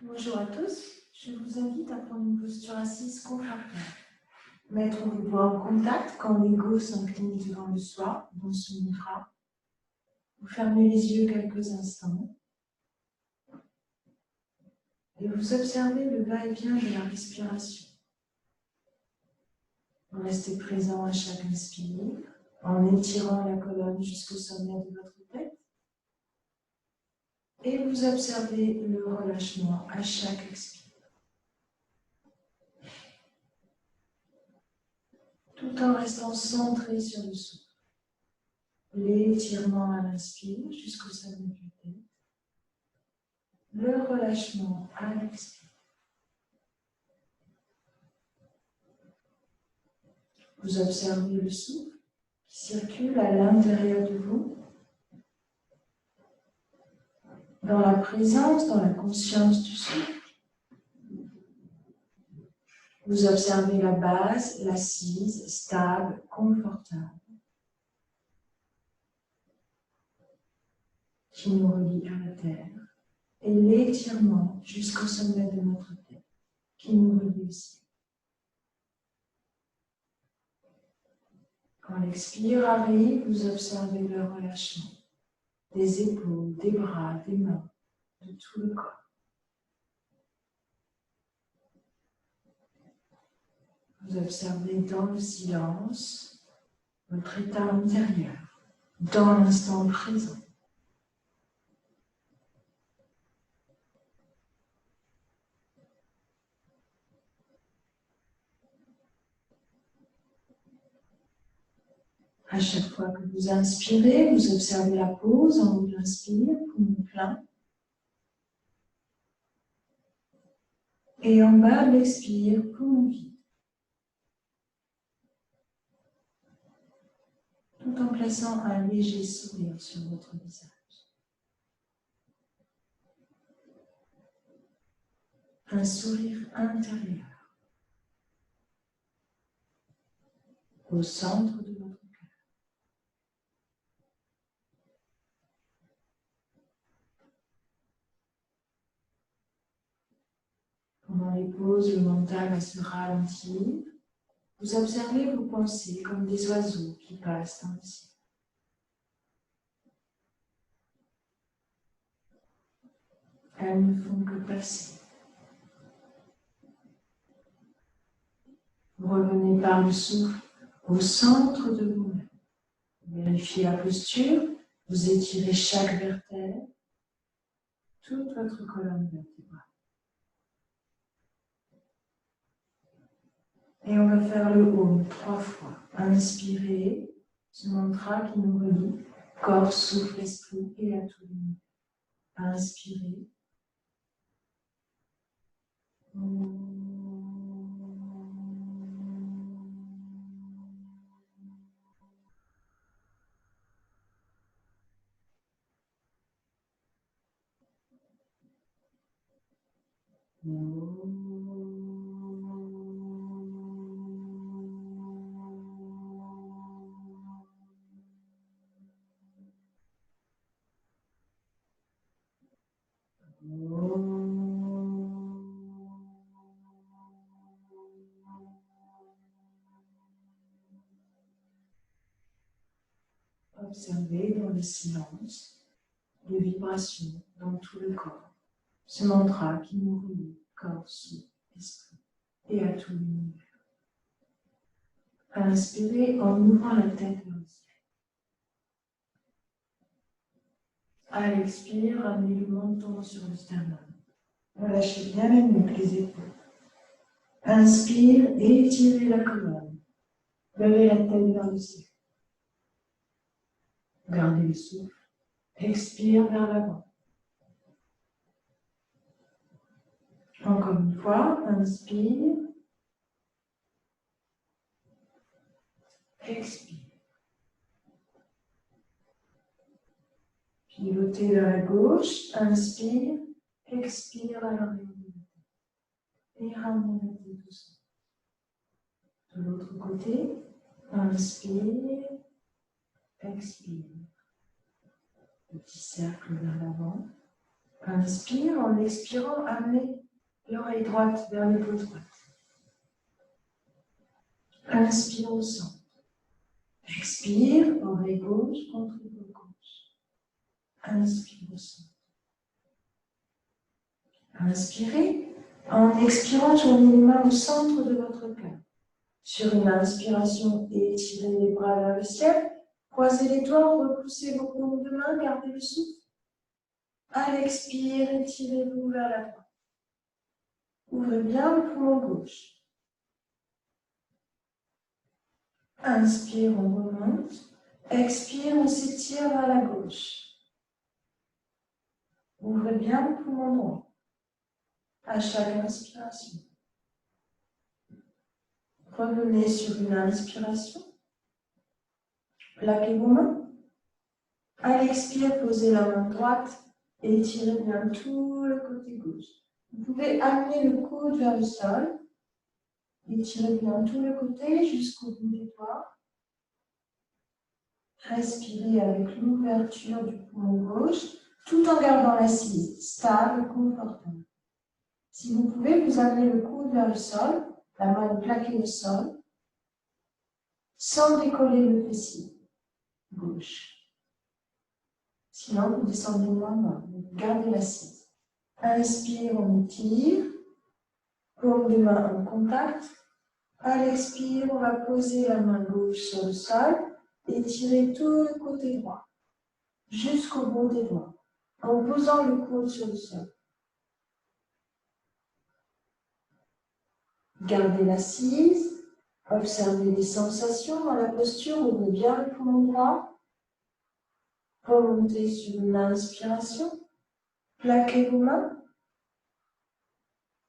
Bonjour à tous, je vous invite à prendre une posture assise confortable. Mettre vos doigts en contact quand l'ego s'incline devant le soi, dans son mudra. Vous fermez les yeux quelques instants et vous observez le va-et-vient de la respiration. Vous restez présent à chaque inspire en étirant la colonne jusqu'au sommet de votre tête et vous observez le relâchement à chaque expire. Tout en restant centré sur le souffle. L'étirement à l'inspire jusqu'au sommet du tête. Le relâchement à l'expire. Vous observez le souffle qui circule à l'intérieur de vous. Dans la présence, dans la conscience du souffle. Vous observez la base, l'assise, stable, confortable, qui nous relie à la terre, et l'étirement jusqu'au sommet de notre tête, qui nous relie au ciel. Quand l'expire arrive, vous observez le relâchement des épaules, des bras, des mains, de tout le corps. Vous observez dans le silence votre état intérieur, dans l'instant présent. À chaque fois que vous inspirez, vous observez la pause en haut de l'inspire, poumon plein. Et en bas de l'expire, poumon vide. Tout en plaçant un léger sourire sur votre visage. Un sourire intérieur. Au centre de votre cœur. Pendant les pauses, le mental va se ralentir. Vous observez vos pensées comme des oiseaux qui passent dans le ciel. Elles ne font que passer. Vous revenez par le souffle au centre de vous-même. Vérifiez la posture, vous étirez chaque vertèbre, toute votre colonne vertébrale. Et on va faire le Om 3 fois. Inspirez, ce mantra qui nous relie, corps, souffle, esprit et à tout l'univers. Inspirez. Observez dans le silence les vibrations dans tout le corps. Ce mantra qui nous relie, corps, souffle, esprit et à tout l'univers. Inspirez en ouvrant la tête vers le ciel. À l'expire, ramenez le menton sur le sternum. Relâchez bien la nuque, les épaules. Inspire et étirez la colonne. Levez la tête vers le ciel. Gardez le souffle. Expire vers l'avant. Encore une fois, inspire. Expire. Pivotez vers la gauche. Inspire. Expire à l'arrière de la tête. Et ramenez la tête au sol. De l'autre côté, inspire. Expire. Petit cercle vers l'avant. Inspire, en expirant, amenez l'oreille droite vers l'épaule droite. Inspire au centre. Expire, oreille gauche contre l'épaule gauche. Inspire au centre. Inspirez. En expirant, joignez les mains au centre de votre cœur. Sur une inspiration, étirez les bras vers le ciel. Croisez les doigts, repoussez vos paumes de main, gardez le souffle. À l'expire, étirez-vous vers la droite. Ouvrez bien le poumon gauche. Inspire, on remonte. Expire, on s'étire vers la gauche. Ouvrez bien le poumon droit. À chaque inspiration. Revenez sur une inspiration. Plaquez vos mains. À l'expire, posez la main droite et étirez bien tout le côté gauche. Vous pouvez amener le coude vers le sol. Étirez bien tout le côté jusqu'au bout des doigts. Respirez avec l'ouverture du poumon gauche, tout en gardant l'assise stable, confortable. Si vous pouvez, vous amenez le coude vers le sol, la main plaquée au sol, sans décoller le fessier gauche. Sinon, vous descendez moins bas, vous gardez l'assise. Inspire, on étire, paume de main en contact. À l'expire, on va poser la main gauche sur le sol et tirer tout le côté droit, jusqu'au bout des doigts, en posant le coude sur le sol. Gardez l'assise, observez les sensations dans la posture, ouvrez bien le poumon droit, remontez sur une inspiration, plaquez vos mains.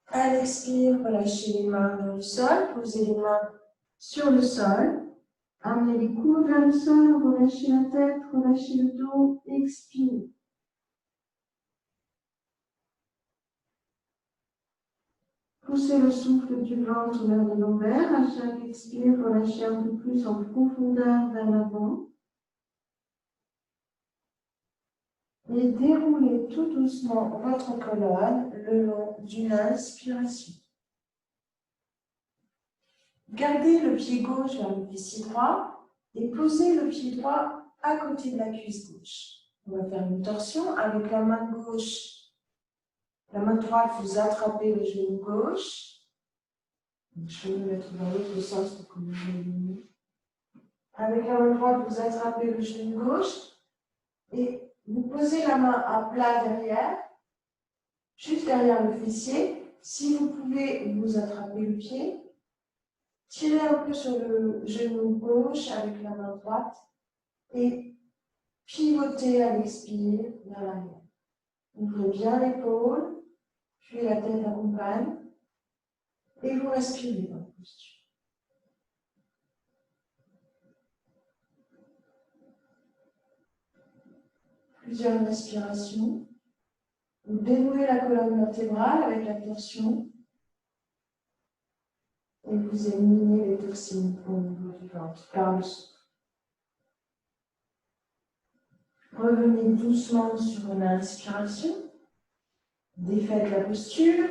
À l'expire, relâchez les mains vers le sol, posez les mains sur le sol, amenez les coudes vers le sol, relâchez la tête, relâchez le dos, expirez. Poussez le souffle du ventre vers les lombaires. À chaque expire, relâchez un peu plus en profondeur vers l'avant. Et déroulez tout doucement votre colonne le long d'une inspiration. Gardez le pied gauche vers le fessier droit et posez le pied droit à côté de la cuisse gauche. On va faire une torsion avec la main gauche. La main droite, vous attrapez le genou gauche. Je vais me mettre dans l'autre sens pour que vous voyez. Avec la main droite, vous attrapez le genou gauche et vous posez la main à plat derrière, juste derrière le fessier. Si vous pouvez, vous attrapez le pied. Tirez un peu sur le genou gauche avec la main droite et pivotez à l'expire vers l'arrière. Ouvrez bien l'épaule, puis la tête accompagne et vous respirez dans la posture. Plusieurs respirations. Vous dénouez la colonne vertébrale avec la torsion et vous éliminez les toxines au niveau du ventre par le souffle. Revenez doucement sur une inspiration. Défaites la posture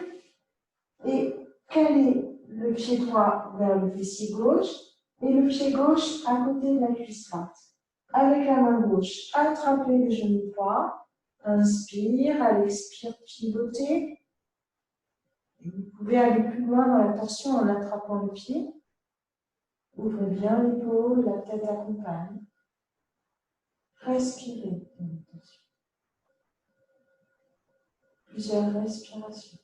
et calez le pied droit vers le fessier gauche et le pied gauche à côté de la cuisse droite. Avec la main gauche, attrapez le genou droit. Inspire, à l'expire, pivotez. Et vous pouvez aller plus loin dans la torsion en attrapant le pied. Ouvrez bien l'épaule, la tête accompagne. Respirez dans la torsion. Plusieurs respirations.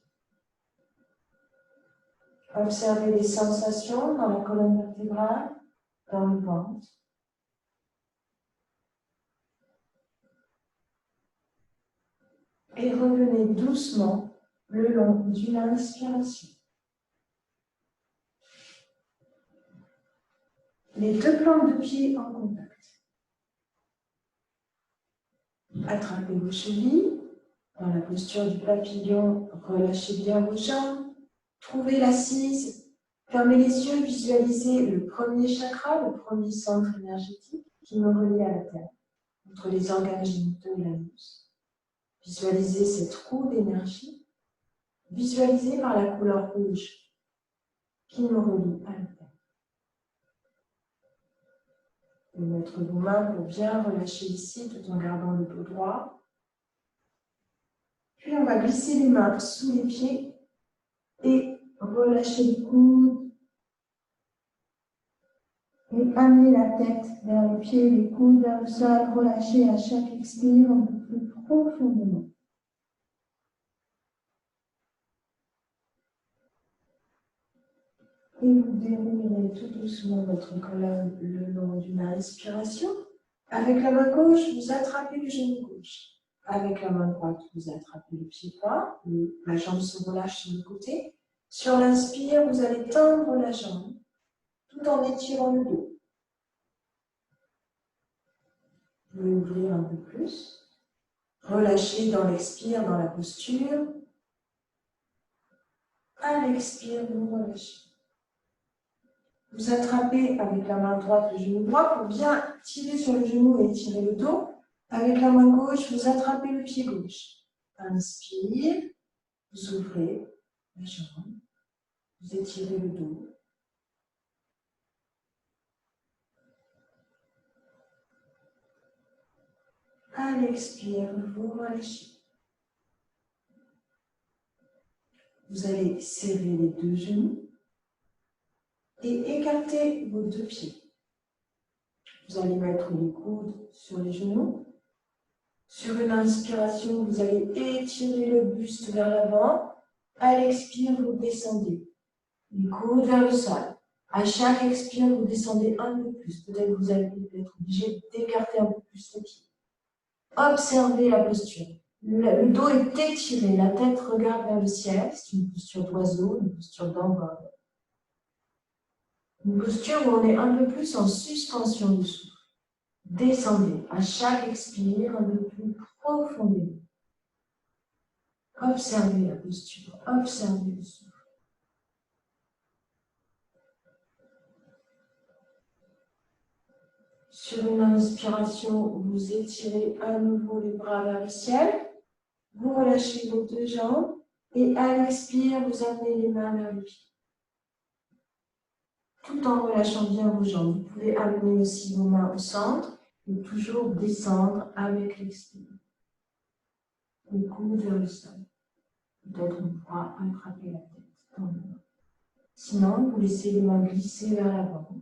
Observez les sensations dans la colonne vertébrale, dans le ventre. Et revenez doucement le long d'une inspiration. Les deux plantes de pied en contact. Attrapez vos chevilles. Dans la posture du papillon, relâchez bien vos jambes. Trouvez l'assise. Fermez les yeux, visualisez le premier chakra, le premier centre énergétique qui nous relie à la terre, entre les organes génitaux et l'anus. Visualisez cette roue d'énergie, visualisée par la couleur rouge qui nous relie à la Terre. Et mettre vos mains pour bien relâcher ici tout en gardant le dos droit. Puis on va glisser les mains sous les pieds et relâcher les coudes. Et amener la tête vers les pieds, les coudes vers le sol. Relâchez à chaque expire un peu plus profondément. Et vous déroulerez tout doucement votre colonne le long d'une inspiration. Avec la main gauche, vous attrapez le genou gauche. Avec la main droite, vous attrapez le pied droit. La jambe se relâche sur le côté. Sur l'inspire, vous allez tendre la jambe tout en étirant le dos. Vous pouvez ouvrir un peu plus. Relâchez dans l'expire, dans la posture. À l'expire, vous relâchez. Vous attrapez avec la main droite le genou droit pour bien tirer sur le genou et étirer le dos. Avec la main gauche, vous attrapez le pied gauche. Inspire, vous ouvrez la jambe, vous étirez le dos. À l'expire, vous relâchez. Vous allez serrer les deux genoux et écarter vos deux pieds. Vous allez mettre les coudes sur les genoux. Sur une inspiration, vous allez étirer le buste vers l'avant. À l'expire, vous descendez. Les coudes vers le sol. À chaque expire, vous descendez un peu plus. Peut-être que vous allez être obligé d'écarter un peu plus les pieds. Observez la posture. Le dos est étiré, la tête regarde vers le ciel. C'est une posture d'oiseau, une posture d'envol. Une posture où on est un peu plus en suspension du souffle. Descendez à chaque expire un peu plus profondément. Observez la posture, observez le souffle. Sur une inspiration, vous étirez à nouveau les bras vers le ciel. Vous relâchez vos deux jambes. Et à l'expire, vous amenez les mains vers les pieds. Tout en relâchant bien vos jambes. Vous pouvez amener aussi vos mains au centre et toujours descendre avec l'expire. Les coudes vers le sol. Peut-être on pourra attraper la tête dans le bas. Sinon, vous laissez les mains glisser vers l'avant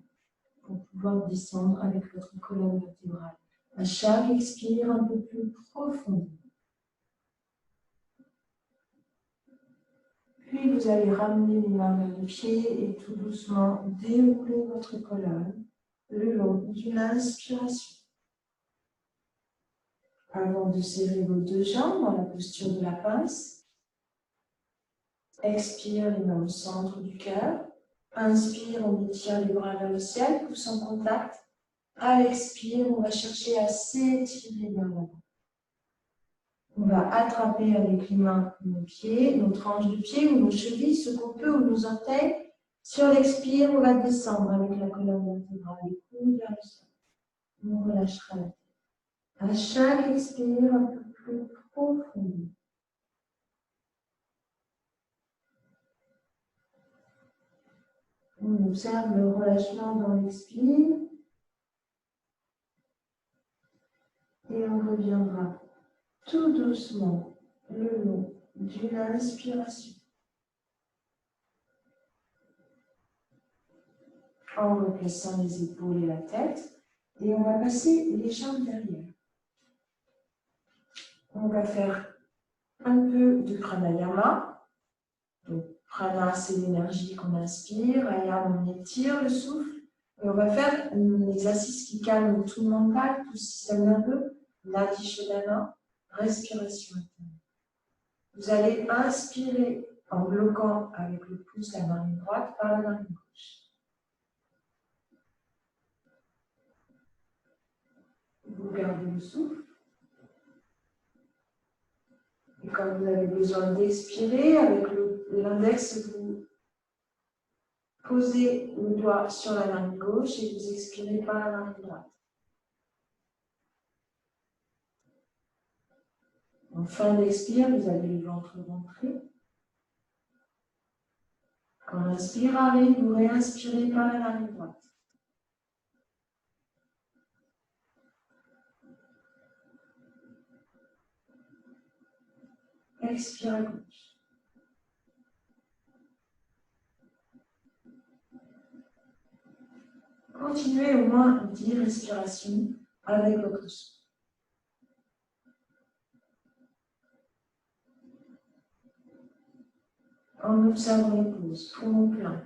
pour pouvoir descendre avec votre colonne vertébrale. À chaque expire, un peu plus profond. Puis vous allez ramener les mains vers les pieds et tout doucement dérouler votre colonne le long d'une inspiration. Avant de serrer vos deux jambes dans la posture de la pince, expire les mains au centre du cœur. Inspire, on étire les bras vers le ciel, pouce en contact. À l'expire, on va chercher à s'étirer vers l'avant. On va attraper avec les mains nos pieds, nos tranches de pied ou nos chevilles, ce qu'on peut, ou nos orteils. Sur l'expire, on va descendre avec la colonne vertébrale, les coudes vers le sol. On relâchera la tête. À chaque expire, un peu plus profond. On observe le relâchement dans l'expire. Et on reviendra tout doucement le long d'une inspiration. En replaçant les épaules et la tête. Et on va passer les jambes derrière. On va faire un peu de pranayama. Donc, prana, c'est l'énergie qu'on inspire. Ayam, on étire le souffle. Et on va faire un exercice qui calme tout le mental, tout le système nerveux. Nadi Shodhana, respiration interne. Vous allez inspirer en bloquant avec le pouce la narine droite par la narine gauche. Vous gardez le souffle. Et quand vous avez besoin d'expirer, avec l'index, vous posez le doigt sur la narine gauche et vous expirez par la narine droite. En fin d'expire, vous allez le ventre rentrer. Quand l'inspire arrive, vous réinspirez par la narine droite. Expire à gauche. Continuez au moins 10 respirations avec votre souffle. En observant les pauses, poumon plein.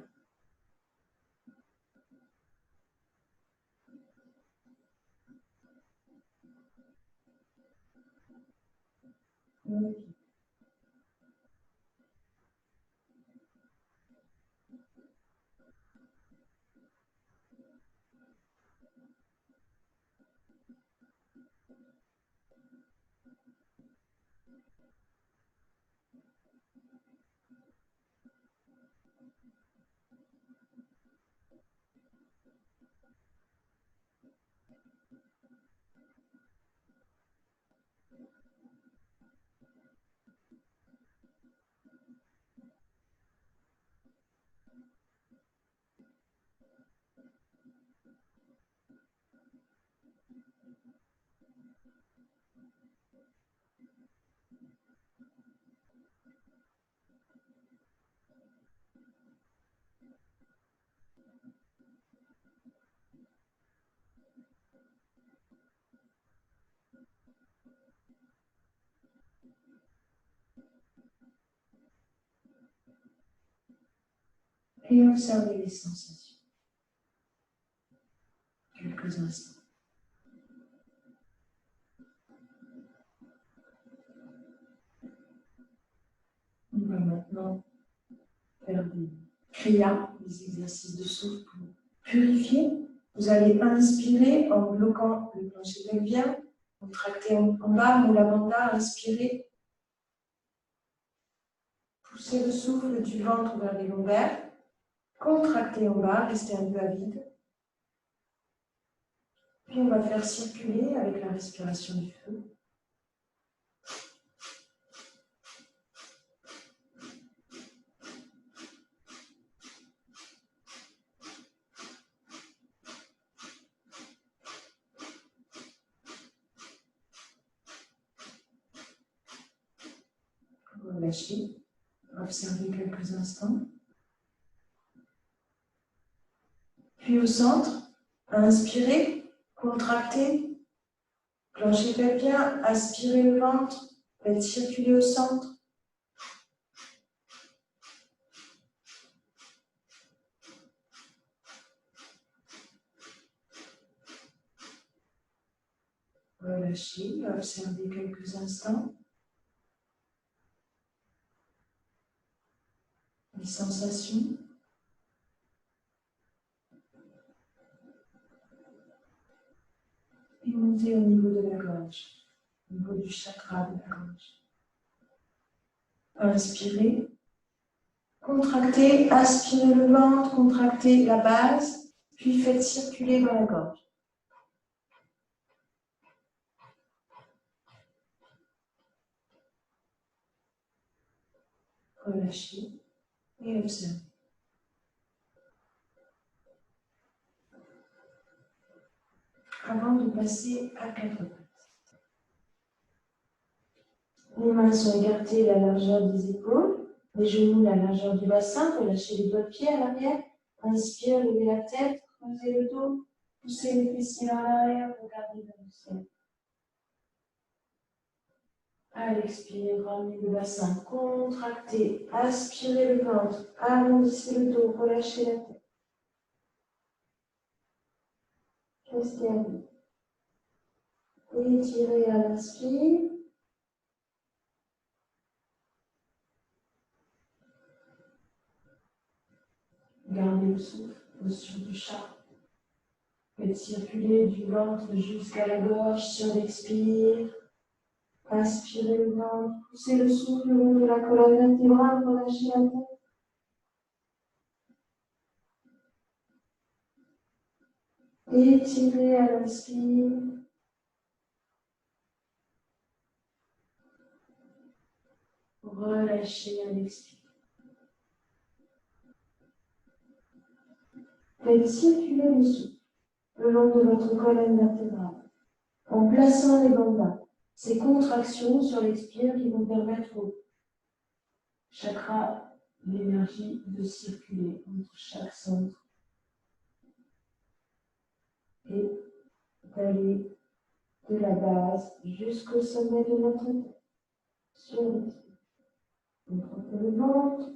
Et observez les sensations. Quelques instants. On va maintenant faire des kriyas, des exercices de souffle pour purifier. Vous allez inspirer en bloquant le plancher pelvien, contracter en bas, Mula Bandha, inspirez. Poussez le souffle du ventre vers les lombaires. Contractez en bas, restez un peu à vide. Puis on va faire circuler avec la respiration du feu. Relâchez. Observez quelques instants. Puis au centre, inspirez, contractez, plancher pelvien, aspirez le ventre, faites circuler au centre. Relâchez, observez quelques instants. Les sensations. Et montez au niveau de la gorge, au niveau du chakra de la gorge. Inspirez, contractez, aspirez le ventre, contractez la base, puis faites circuler dans la gorge. Relâchez et observez. Avant de passer à quatre pattes. Les mains sont écartées à la largeur des épaules, les genoux à la largeur du bassin, relâchez les doigts de pied à l'arrière. Inspire, levez la tête, creusez le dos, poussez les fessiers vers l'arrière, regardez vers le ciel. À l'expire, ramenez le bassin, contractez, aspirez le ventre, arrondissez le dos, relâchez la tête. Restez à vous. Étirez à l'inspire. Gardez le souffle, posture du chat. Faites circuler du ventre jusqu'à la gorge sur l'expire. Inspirez le ventre, poussez le souffle le long de la colonne vertébrale, relâchez la tête. Étirez à l'inspire. Relâchez à l'expire. Faites circuler le souffle le long de votre colonne vertébrale en plaçant les bandas. Ces contractions sur l'expire qui vont permettre au chakra l'énergie de circuler entre chaque centre et d'aller de la base jusqu'au sommet de notre tête. Sur l'expire. Contractez le ventre,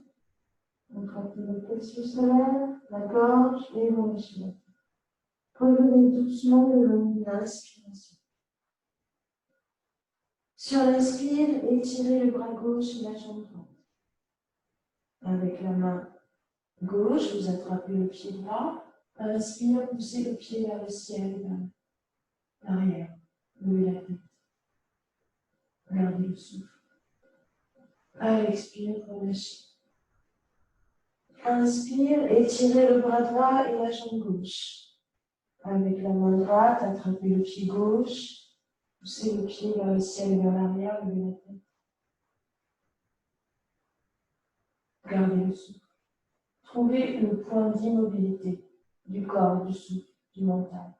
contractez le plexus solaire, la gorge et relâchez la tête. Revenez doucement le long de l'inspiration. Sur l'inspire, étirez le bras gauche et la jambe droite. Avec la main gauche, vous attrapez le pied droit. Inspire, poussez le pied vers le ciel, vers l'arrière. Levez la tête. Gardez le souffle. À l'expire, relâchez. Inspire, étirez le bras droit et la jambe gauche. Avec la main droite, attrapez le pied gauche. Poussez le pied vers le ciel et vers l'arrière. Levez la tête. Gardez le souffle. Trouvez le point d'immobilité du corps, du souffle, du mental.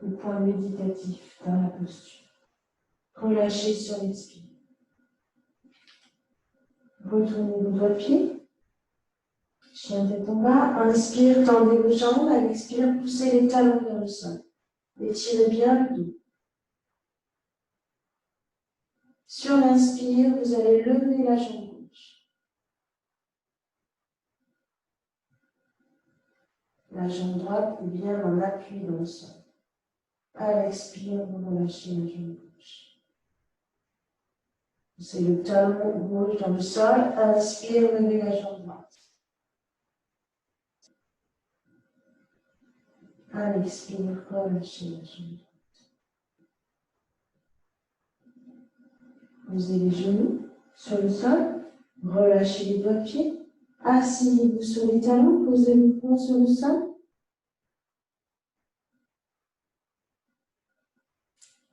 Le point méditatif dans la posture. Relâchez sur l'expire. Retournez vos doigts de pied. Chien tête en bas. Inspire, tendez vos jambes. À l'expire, poussez les talons vers le sol. Étirez bien le dos. Sur l'inspire, vous allez lever la jambe gauche. La jambe droite est bien en appui dans le sol. À l'expire, vous relâchez la jambe gauche. C'est le talon gauche dans le sol. Inspire, levez la jambe droite. À l'expire, relâchez la jambe droite. Posez les genoux sur le sol. Relâchez les doigts de pied. Asseyez-vous sur les talons. Posez le front sur le sol.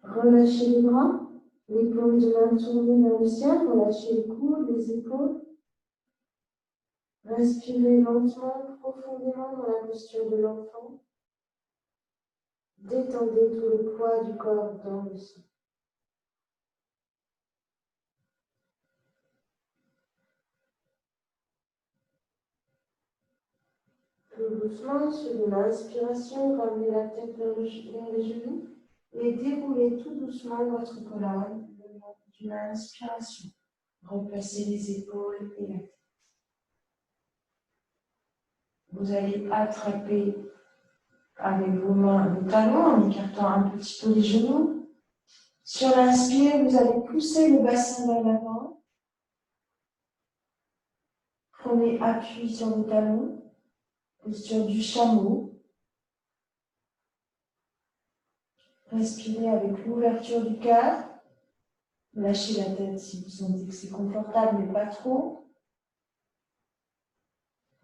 Relâchez les bras. Les paumes de main tournées vers le ciel. Relâchez les coudes, les épaules. Respirez lentement, profondément dans la posture de l'enfant. Détendez tout le poids du corps dans le sol. Tout doucement, sur une inspiration, ramenez la tête vers les genoux et déroulez tout doucement votre colonne le long d'une inspiration. Replacez les épaules et la tête. Vous allez attraper avec vos mains le talon en écartant un petit peu les genoux. Sur l'inspire, vous allez pousser le bassin vers l'avant. Prenez appui sur le talon. Posture du chameau. Respirez avec l'ouverture du cœur. Lâchez la tête si vous sentez que c'est confortable, mais pas trop.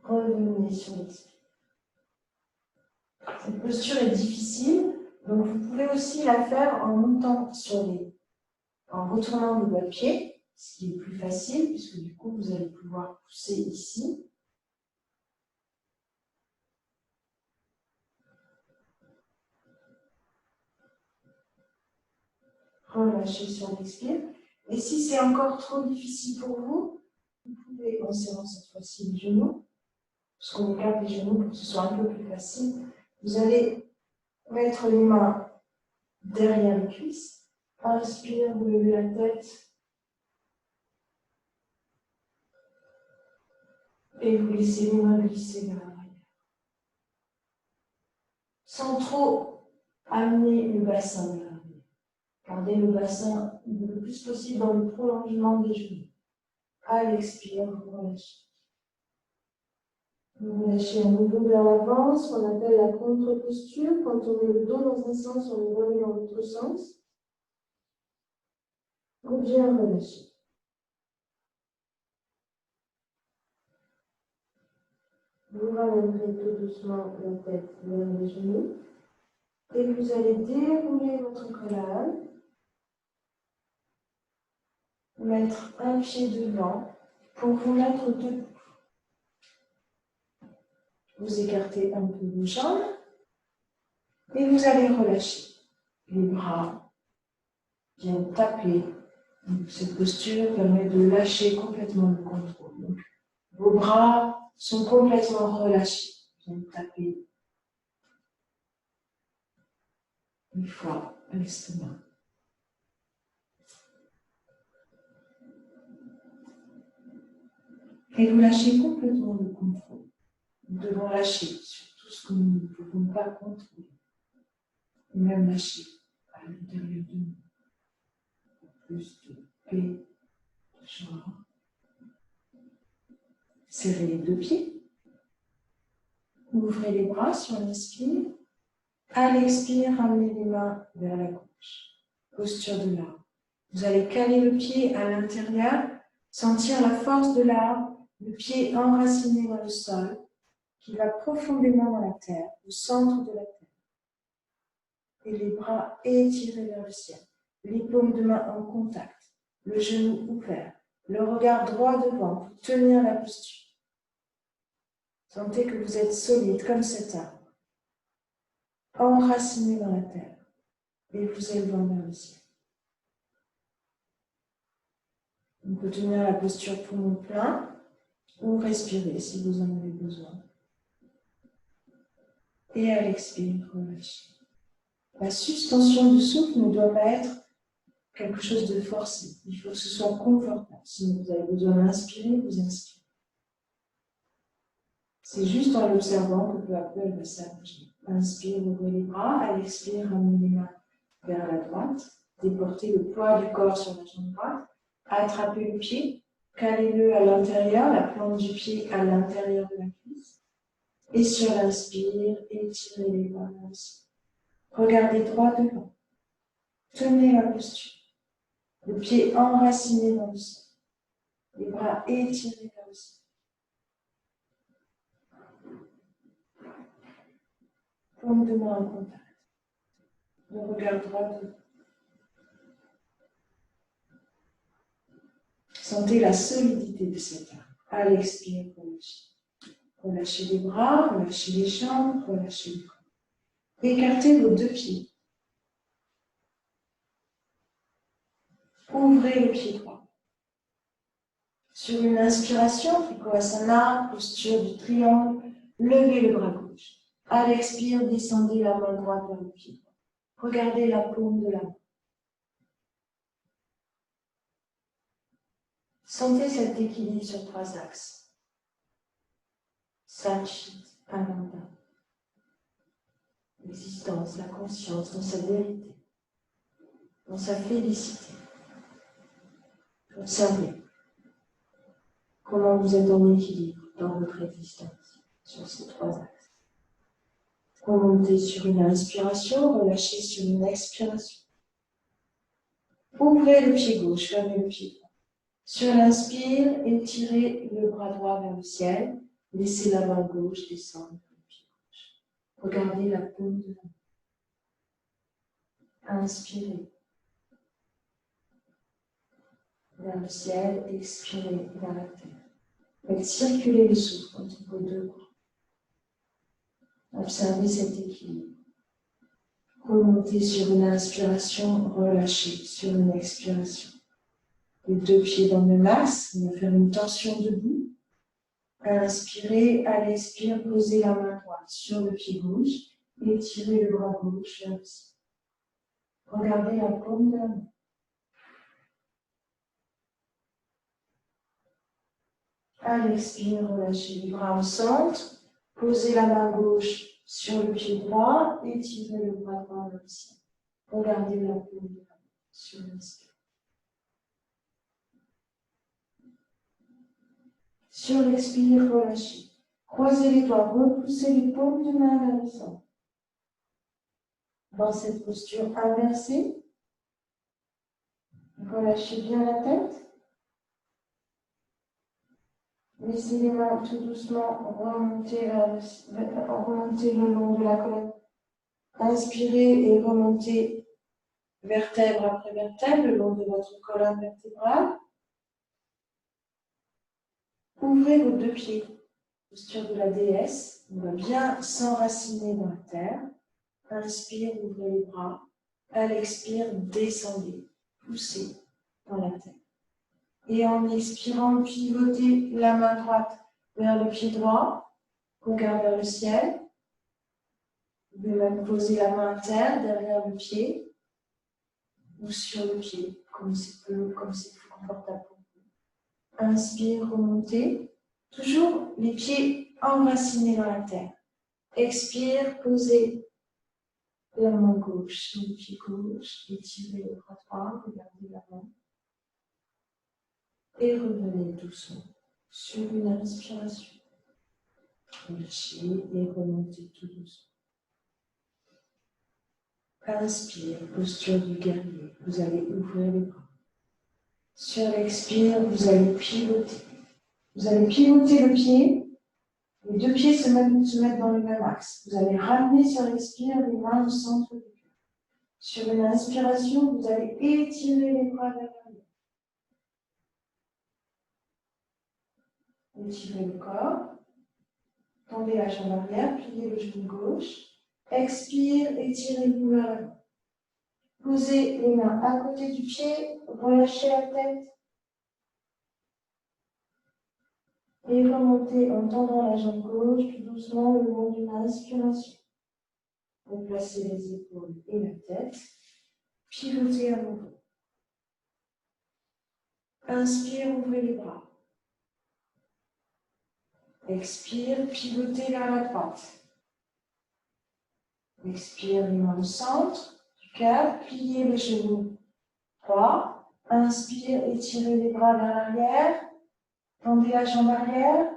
Revenez sur l'expire. Cette posture est difficile, donc vous pouvez aussi la faire en montant en retournant le doigt de pied, ce qui est plus facile, puisque du coup vous allez pouvoir pousser ici. Relâchez sur l'expire. Et si c'est encore trop difficile pour vous, vous pouvez, en serrant cette fois-ci les genoux, parce qu'on écarte les genoux pour que ce soit un peu plus facile, vous allez mettre les mains derrière les cuisses. Inspire, vous levez la tête. Et vous laissez les mains glisser vers l'arrière. Sans trop amener le bassin vers l'arrière. Gardez le bassin le plus possible dans le prolongement des genoux. À l'expire, vous relâchez. Vous relâchez à nouveau vers l'avant, ce qu'on appelle la contre-posture. Quand on met le dos dans un sens, on le remet dans l'autre sens. Ou bien relâcher. Vous ramènerez tout doucement la tête vers les genoux. Et vous allez dérouler votre colonne. mettre un pied devant pour vous mettre debout. Vous écartez un peu vos jambes et vous allez relâcher. Les bras viennent taper. Donc, cette posture permet de lâcher complètement le contrôle. Donc, vos bras sont complètement relâchés. Viennent taper une fois à l'estomac. Et vous lâchez complètement le contrôle. Nous devons lâcher sur tout ce que nous ne pouvons pas contrôler. Et même lâcher à l'intérieur de nous. Plus de paix, de joie. Serrez les deux pieds. Ouvrez les bras sur l'inspire. À l'expire, ramenez les mains vers la gauche. Posture de l'arbre. Vous allez caler le pied à l'intérieur, sentir la force de l'arbre, le pied enraciné dans le sol, qui va profondément dans la terre, au centre de la terre. Et les bras étirés vers le ciel. Les paumes de main en contact, le genou ouvert, le regard droit devant pour tenir la posture. Sentez que vous êtes solide comme cet arbre, enraciné dans la terre et vous élevant vers le ciel. On peut tenir la posture poumon plein ou respirer si vous en avez besoin. Et à l'expire, relâchez. La suspension du souffle ne doit pas être quelque chose de forcé. Il faut que ce soit confortable. Si vous avez besoin d'inspirer, vous inspirez. C'est juste en l'observant que peu à peu elle va s'allonger. Inspire, ouvrez les bras. À l'expire, ramenez les mains vers la droite. Déportez le poids du corps sur la jambe droite. Attrapez le pied. Calez-le à l'intérieur, la plante du pied à l'intérieur de la cuisse. Et sur l'inspire, étirez les bras vers le ciel. Regardez droit devant. Tenez la posture. Le pied enraciné dans le sol. Les bras étirés vers le ciel. Paume de main en contact. Le regard droit devant. Sentez la solidité de cet arbre. À l'expire, relâchez. Relâchez les bras, relâchez les jambes, relâchez le corps. Écartez vos deux pieds. Ouvrez le pied droit. Sur une inspiration, Trikonasana, posture du triangle, levez le bras gauche. À l'expire, descendez la main droite vers le pied droit. Regardez la paume de la main. Sentez cet équilibre sur trois axes. Satchit, Ananda. L'existence, la conscience dans sa vérité, dans sa félicité. Observez comment vous êtes en équilibre dans votre existence sur ces trois axes. Remontez sur une inspiration, relâchez sur une expiration. Ouvrez le pied gauche, fermez le pied droit. Sur l'inspire, étirez le bras droit vers le ciel. Laissez la main gauche descendre vers le pied gauche. Regardez la paume de la main. Inspirez vers le ciel, expirez vers la terre. Faites circuler le souffle entre vos deux bras. Observez cet équilibre. Remontez sur une inspiration, relâchez sur une expiration. Les deux pieds dans le même axe, on va faire une torsion debout. Inspirez, à l'expire, posez la main droite sur le pied gauche et tirez le bras gauche vers le ciel. Regardez la paume de la main. À l'expire, relâchez les bras au centre. Posez la main gauche sur le pied droit et tirez le bras droit vers le ciel. Regardez la paume de la main sur l'inspire. Sur l'expire, relâchez. Croisez les doigts, repoussez les paumes de main vers le centre. Dans cette posture inversée, relâchez bien la tête. Laissez les mains tout doucement remonter le long de la colonne. Inspirez et remontez vertèbre après vertèbre le long de votre colonne vertébrale. Ouvrez vos deux pieds. Posture de la déesse. On va bien s'enraciner dans la terre. Inspire, ouvrez les bras. À l'expire, descendez. Poussez dans la terre. Et en expirant, pivotez la main droite vers le pied droit. Regard vers le ciel. Vous pouvez même poser la main à terre derrière le pied ou sur le pied, comme c'est plus confortable pour vous. Inspire, remontez. Toujours les pieds enracinés dans la terre. Expire, posez la main gauche sur le pied gauche, étirez le bras droit, regardez l'avant. Et revenez doucement sur une inspiration. Relâchez et remontez tout doucement. Inspire, posture du guerrier. Vous allez ouvrir les bras. Sur l'expire, vous allez pivoter. Vous allez pivoter le pied. Les deux pieds se mettent dans le même axe. Vous allez ramener sur l'expire les mains au centre du cœur. Sur une inspiration, vous allez étirer les bras vers l'arrière. Étirez le corps. Tendez la jambe arrière, pliez le genou gauche. Expire, étirez-vous vers l'avant. Posez les mains à côté du pied, relâchez la tête. Et remontez en tendant la jambe gauche, tout doucement le long d'une inspiration. Replacez les épaules et la tête. Pivotez à nouveau. Inspire, ouvrez les bras. Expire, pivotez vers la droite. Expire, les mains au centre du cœur, pliez les genoux droit. Inspire, étirez les bras vers l'arrière. Tendez la jambe arrière.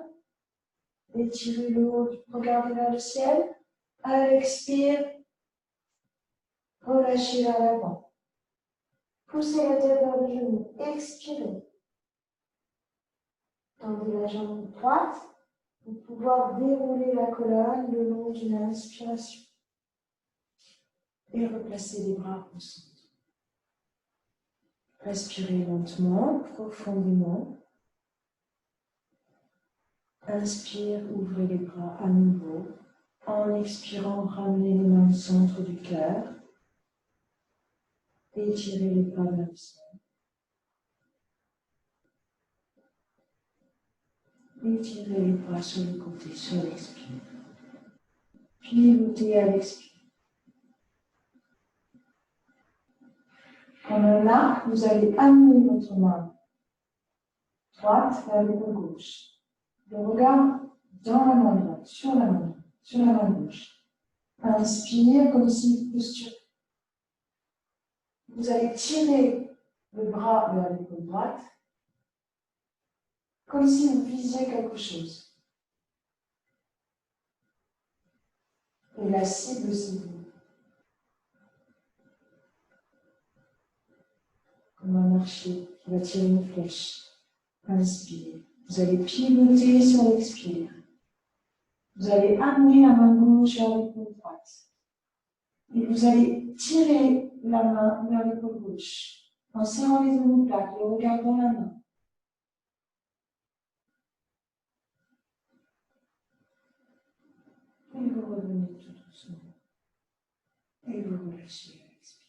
Étirez le haut, regardez vers le ciel. À l'expire, relâchez vers l'avant. Poussez la tête vers le genou. Expirez. Tendez la jambe droite pour pouvoir dérouler la colonne le long d'une inspiration. Et replacez les bras au centre. Respirez lentement, profondément. Inspire, ouvrez les bras à nouveau. En expirant, ramenez les mains au centre du cœur. Étirez les bras vers le ciel. Étirez les bras sur le côté, sur l'expire. Pivotez à l'expire. Comme un arc, vous allez amener votre main droite vers l'épaule gauche. Le regard dans la main droite, sur la main gauche. Inspire comme si vous allez tirer le bras vers l'épaule droite, comme si vous visiez quelque chose. Et la cible, c'est vous. Comme un archer qui va tirer une flèche. Inspire. Vous allez pivoter sur l'expire. Vous allez amener la main gauche vers l'épaule droite. Et vous allez tirer la main vers l'épaule gauche. En serrant les omoplates, le regard dans la main. Et vous revenez tout doucement. Et vous relâchez à l'expire.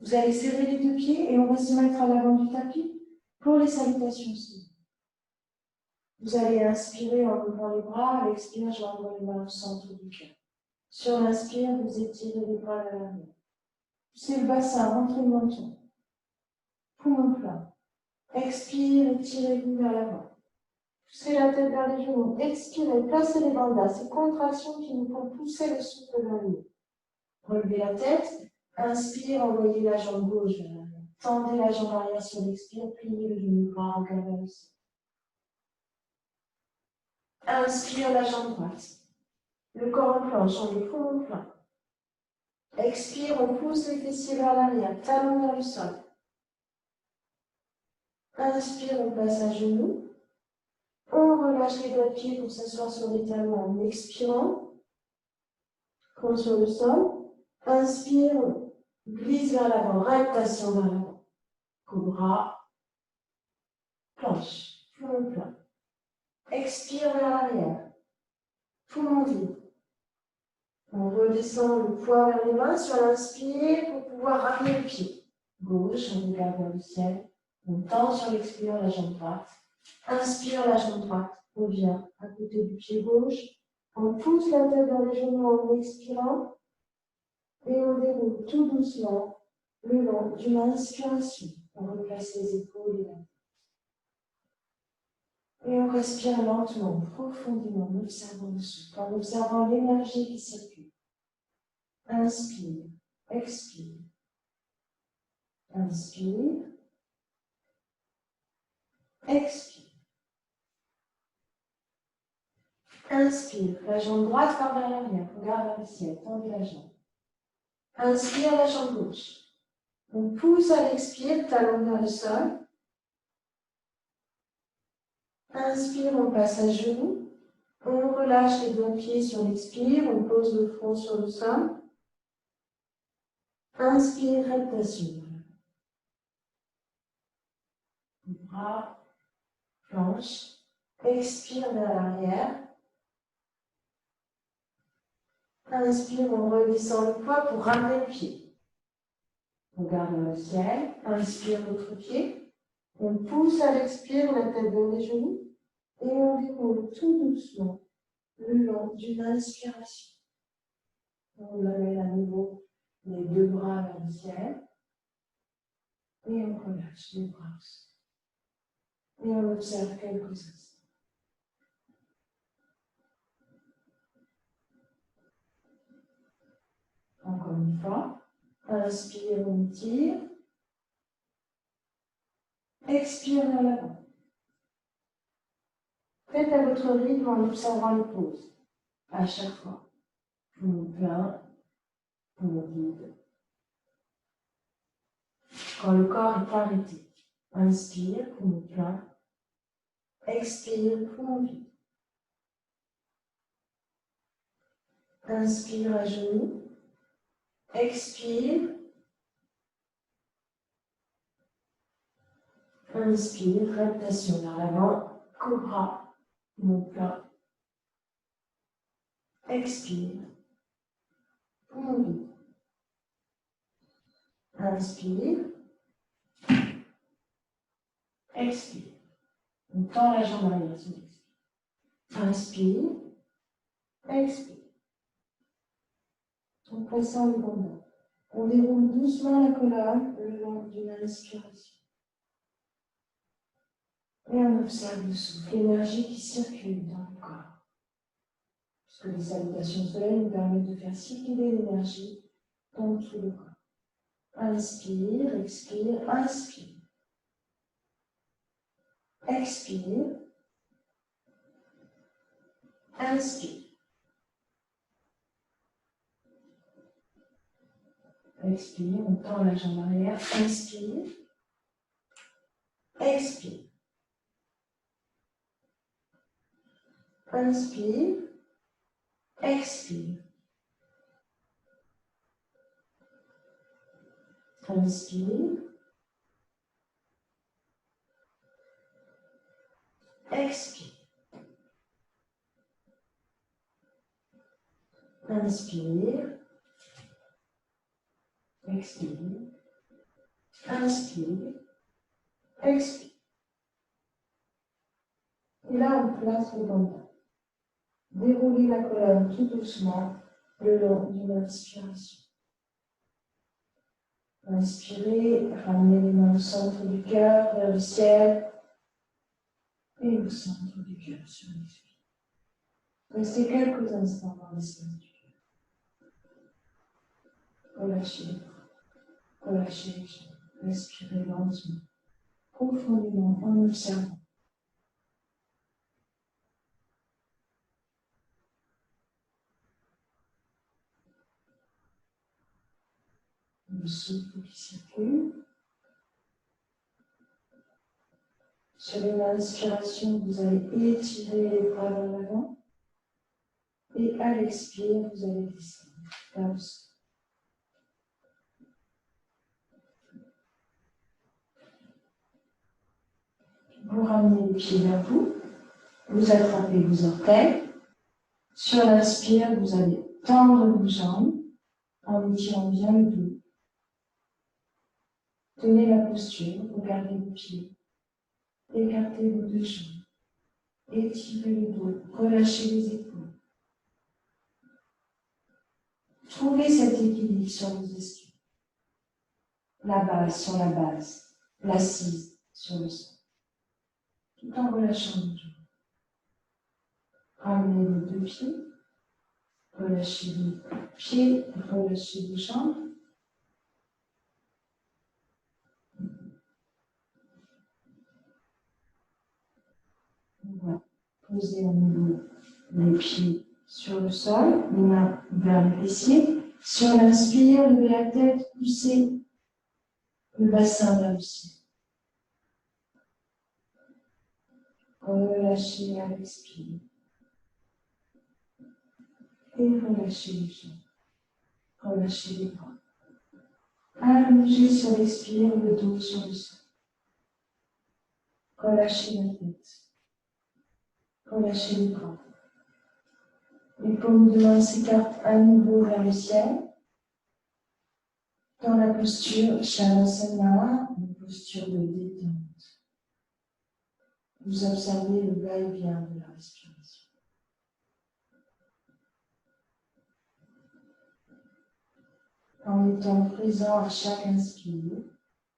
Vous allez serrer les deux pieds et on va se mettre à l'avant du tapis pour les salutations suivantes. Vous allez inspirer en ouvrant les bras, à l'expire, j'envoie les mains au centre du cœur. Sur l'inspire, vous étirez les bras vers l'arrière. Poussez le bassin, rentrez le menton. Poumon plein. Expire, étirez-vous vers l'avant. Poussez la tête vers les genoux. Expirez, placez les bandas. Ces contractions qui nous font pousser le souffle vers le haut. Relevez la tête. Inspire, envoyez la jambe gauche vers l'arrière. Tendez la jambe arrière sur l'expire, pliez le genou droit, regard vers le ciel. Inspire la jambe droite. Le corps en planche, on les poumons pleins. Expire, on pousse les fessiers vers l'arrière, talons vers le sol. Inspire, on passe à genoux. On relâche les doigts de pied pour s'asseoir sur les talons en expirant. Comme sur le sol. Inspire, glisse vers l'avant, rectation vers l'avant. Cobra, planche. poumon plein. Expire vers l'arrière. Poumon vide. On redescend le poids vers les mains sur l'inspire pour pouvoir ramener le pied gauche, on regarde vers le ciel. On tend sur l'expire la jambe droite. Inspire la jambe droite. On vient à côté du pied gauche. On pousse la tête dans les genoux en expirant. Et on déroule tout doucement le long d'une inspiration. On replace les épaules et la tête. Et on respire lentement, profondément, en observant le souffle, en observant l'énergie qui circule. Inspire, expire. Inspire, expire. Inspire, la jambe droite part vers l'arrière, regarde vers le ciel, tendez la jambe. Inspire la jambe gauche. On pousse à l'expire, talon vers le sol. Inspire, on passe à genoux. On relâche les deux pieds sur l'expire, on pose le front sur le sol. Inspire, rotation. Bras, planche. Expire vers l'arrière. Inspire, on redescend le poids pour ramener le pied. On garde le ciel. Inspire l'autre pied. On pousse à l'expire, la tête dans les genoux. Et on déroule tout doucement le long d'une inspiration. On amène à nouveau les deux bras vers le ciel. Et on relâche les bras. Et on observe quelques instants. Encore une fois. Inspire, on tire. Expire vers l'avant. Faites à votre rythme en observant les pauses. À chaque fois. Poumon plein, poumon vide. Quand le corps est arrêté. Inspire, poumon plein. Expire, poumon vide. Inspire à genoux. Expire. Inspire, rotation vers l'avant. Cobra, poumon plein. Expire. Poumon vide. Inspire. Expire. On tend la jambe arrière sur l'expire. Inspire. Expire. En pressant le bandage. On déroule doucement la colonne le long d'une inspiration. Et on observe le souffle, l'énergie qui circule dans le corps. Parce que les salutations solaires nous permettent de faire circuler l'énergie dans tout le corps. Inspire, expire, inspire. Expire. Inspire. Expire, on tend la jambe arrière. Inspire. Expire. Inspire. Expire. Inspire. Expire. Inspire. Expire. Inspire. Expire. Et là, on place le bandage. Déroulez la colonne tout doucement le long d'une inspiration. Inspirez, ramenez les mains au centre du cœur, vers le ciel et au centre du cœur sur l'expire. Restez quelques instants dans l'espace du cœur. Relâchez les bras, relâchez les jambes, respirez lentement, profondément en observant. Le souffle qui circule. Sur une inspiration, vous allez étirer les bras vers l'avant. Et à l'expire, vous allez descendre vers le sol. Vous ramenez les pieds vers vous. Vous attrapez vos orteils. Sur l'inspire, vous allez tendre vos jambes en étirant bien le dos. Tenez la posture, regardez vos pieds. Écartez vos deux jambes. Étirez le dos, relâchez les épaules. Trouvez cet équilibre sur vos ischios. La base sur la base, l'assise sur le sol. Tout en relâchant vos jambes. Ramenez vos deux pieds. Relâchez les pieds, relâchez vos jambes. Voilà. Posez à nouveau les pieds sur le sol, les mains vers les fessiers. Sur l'inspire, levez la tête, poussez le bassin vers le ciel. Relâchez à l'expire. Et relâchez les jambes. Relâchez les bras. Allongez sur l'expire, le dos sur le sol. Relâchez la tête. Relâchez les bras. Les paumes de main s'écartent à nouveau vers le ciel. Dans la posture Shavasana, une posture de détente. Vous observez le va-et-vient de la respiration. En étant présent à chaque inspire,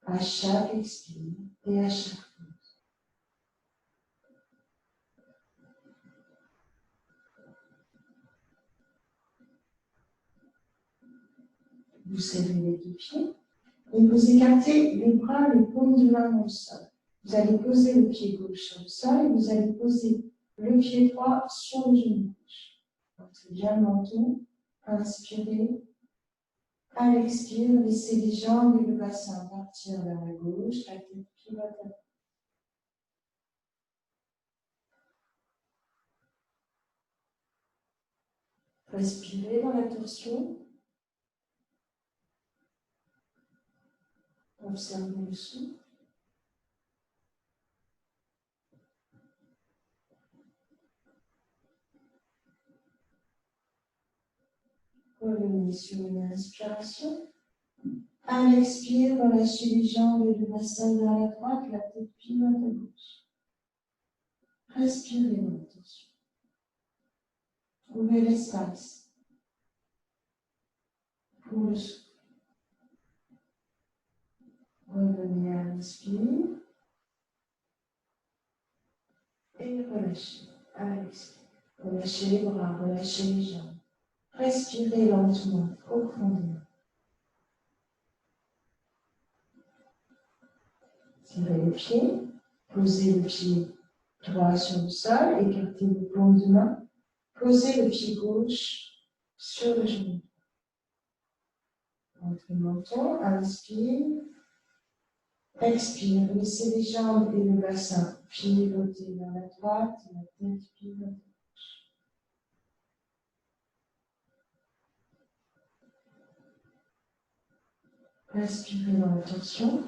à chaque expire et à chaque pause. Vous serrez les deux pieds et vous écartez les bras, les paumes de main dans le sol. Vous allez poser le pied gauche sur le sol et vous allez poser le pied droit sur le genou gauche. Entrez bien le menton, inspirez. À l'expire, laissez les jambes et le bassin partir vers la gauche, la tête pivote à droite. Respirez dans la torsion. Observez le souffle. Revenez sur une inspiration. À l'expire, relâchez les jambes et le bassin vers la droite, la tête pivote à gauche. Respirez dans la torsion. Trouvez l'espace pour le souffle. Revenez à l'inspire et relâchez à l'expire. Relâchez les bras, relâchez les jambes. Respirez lentement, profondément. Tirez les pieds, posez le pied droit sur le sol, écartez vos paumes de main, posez le pied gauche sur le genou. Entrez le menton, inspire, expire, laissez les jambes et le bassin pivoter vers la droite, la tête pivote. Respirez dans la tension.